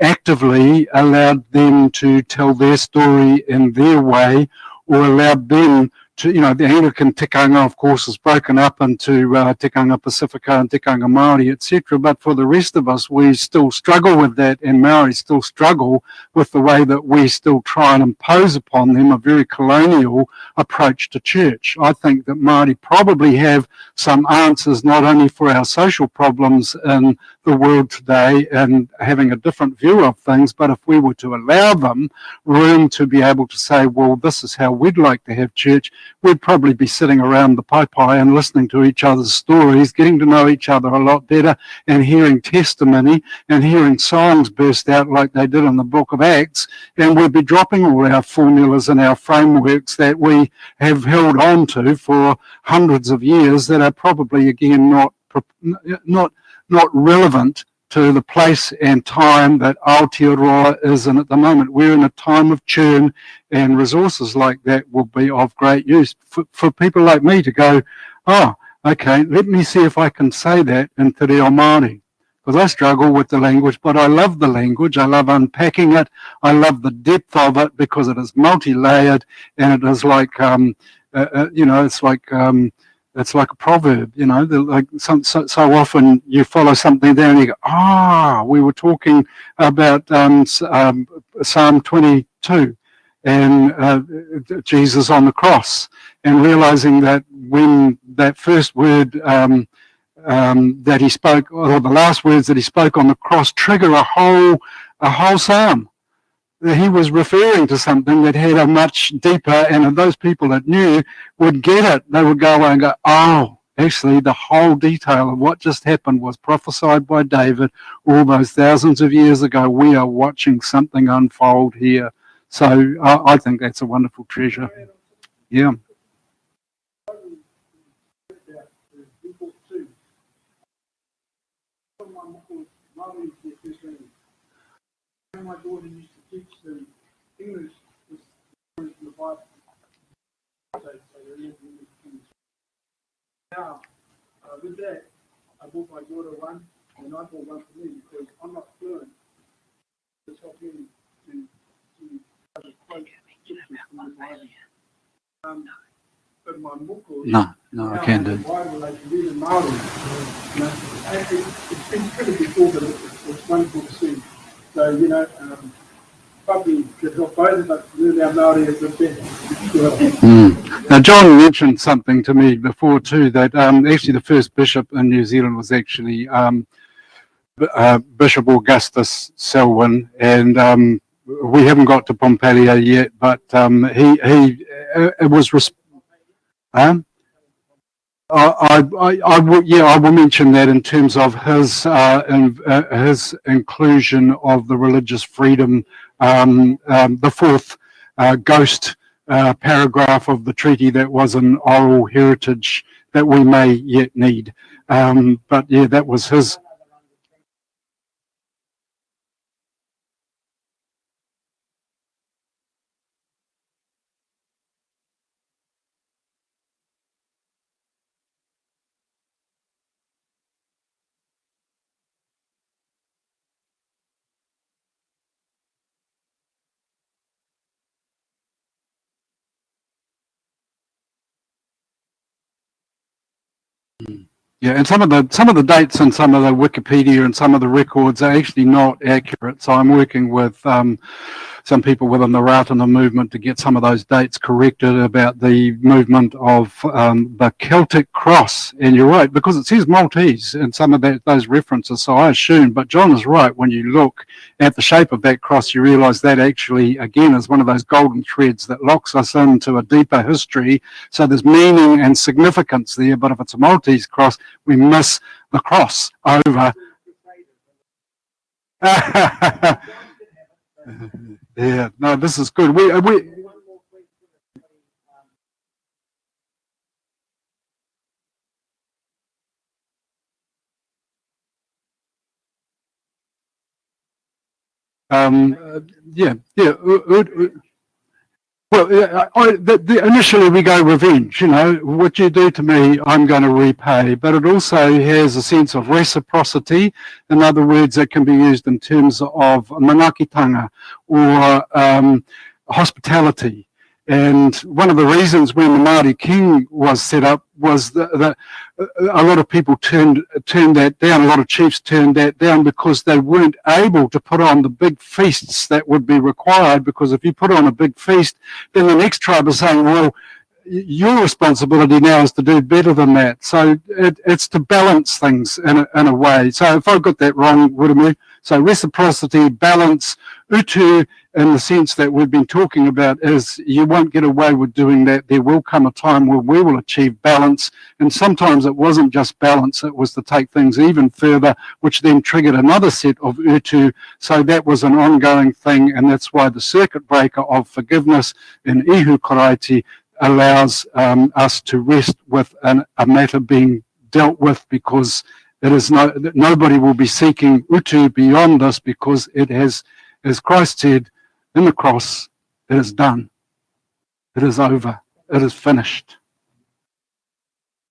[SPEAKER 5] actively allowed them to tell their story in their way, or allowed them to, the Anglican tikanga, of course, is broken up into tikanga Pacifica and tikanga Māori, etc. But for the rest of us, we still struggle with that, and Maori still struggle with the way that we still try and impose upon them a very colonial approach to church. I think that Māori probably have some answers not only for our social problems in the world today and having a different view of things, but if we were to allow them room to be able to say, well, this is how we'd like to have church, we'd probably be sitting around the pai and listening to each other's stories, getting to know each other a lot better, and hearing testimony and hearing songs burst out like they did in the book of Acts, and we'd be dropping all our formulas and our frameworks that we have held on to for hundreds of years that are probably, again, not relevant to the place and time that Aotearoa is in at the moment. We're in a time of churn, and resources like that will be of great use for people like me to go, oh, okay, let me see if I can say that in Te Reo Māori. Because I struggle with the language, but I love the language. I love unpacking it. I love the depth of it because it is multi-layered, and it is like, it's like a proverb, so often you follow something there and you go, we were talking about Psalm 22 and Jesus on the cross, and realizing that when that first word that he spoke, or the last words that he spoke on the cross, trigger a whole psalm. He was referring to something that had a much deeper, and those people that knew would get it. They would go away and go, oh, actually the whole detail of what just happened was prophesied by David all those thousands of years ago. We are watching something unfold here. So I think that's a wonderful treasure. Yeah.
[SPEAKER 3] My daughter used to teach them English with the Bible. Now, with that, I bought my daughter one, and I bought one for me because I'm not fluent. It's helping to quote scriptures from the Bible. But my muko,
[SPEAKER 5] no, I can't do.
[SPEAKER 3] The Bible, I can read in Māori. It's been pretty before, but it's wonderful to see. So, probably could help both of us learn our Māori a bit better.
[SPEAKER 5] Now, John mentioned something to me before too, that actually the first bishop in New Zealand was actually Bishop Augustus Selwyn, and we haven't got to Pompalia yet, but it was. I will mention that in terms of his inclusion of the religious freedom, the fourth ghost paragraph of the treaty that was an oral heritage that we may yet need. But yeah, that was his. Yeah, and some of the dates and some of the Wikipedia and some of the records are actually not accurate. So I'm working with some people within the Ratana movement to get some of those dates corrected about the movement of the Celtic cross. And you're right, because it says Maltese in some of those references. So I assume, but John is right. When you look at the shape of that cross, you realise that actually, again, is one of those golden threads that locks us into a deeper history. So there's meaning and significance there. But if it's a Maltese cross, we miss the cross over. Yeah, no, this is good. Yeah. Well, initially we go revenge, you know, what you do to me, I'm going to repay. But it also has a sense of reciprocity. In other words, it can be used in terms of manakitanga or hospitality. And one of the reasons when the Māori King was set up was that a lot of people turned that down, a lot of chiefs turned that down because they weren't able to put on the big feasts that would be required, because if you put on a big feast, then the next tribe is saying, well, your responsibility now is to do better than that. So it's to balance things in a way. So if I got that wrong, Wiremu, so reciprocity, balance, utu, in the sense that we've been talking about, is you won't get away with doing that. There will come a time where we will achieve balance. And sometimes it wasn't just balance, it was to take things even further, which then triggered another set of utu. So that was an ongoing thing. And that's why the circuit breaker of forgiveness in ihu karaiti allows us to rest with a matter being dealt with, because it is nobody will be seeking utu beyond this, because it has, as Christ said in the cross, it is done. It is over. It is finished.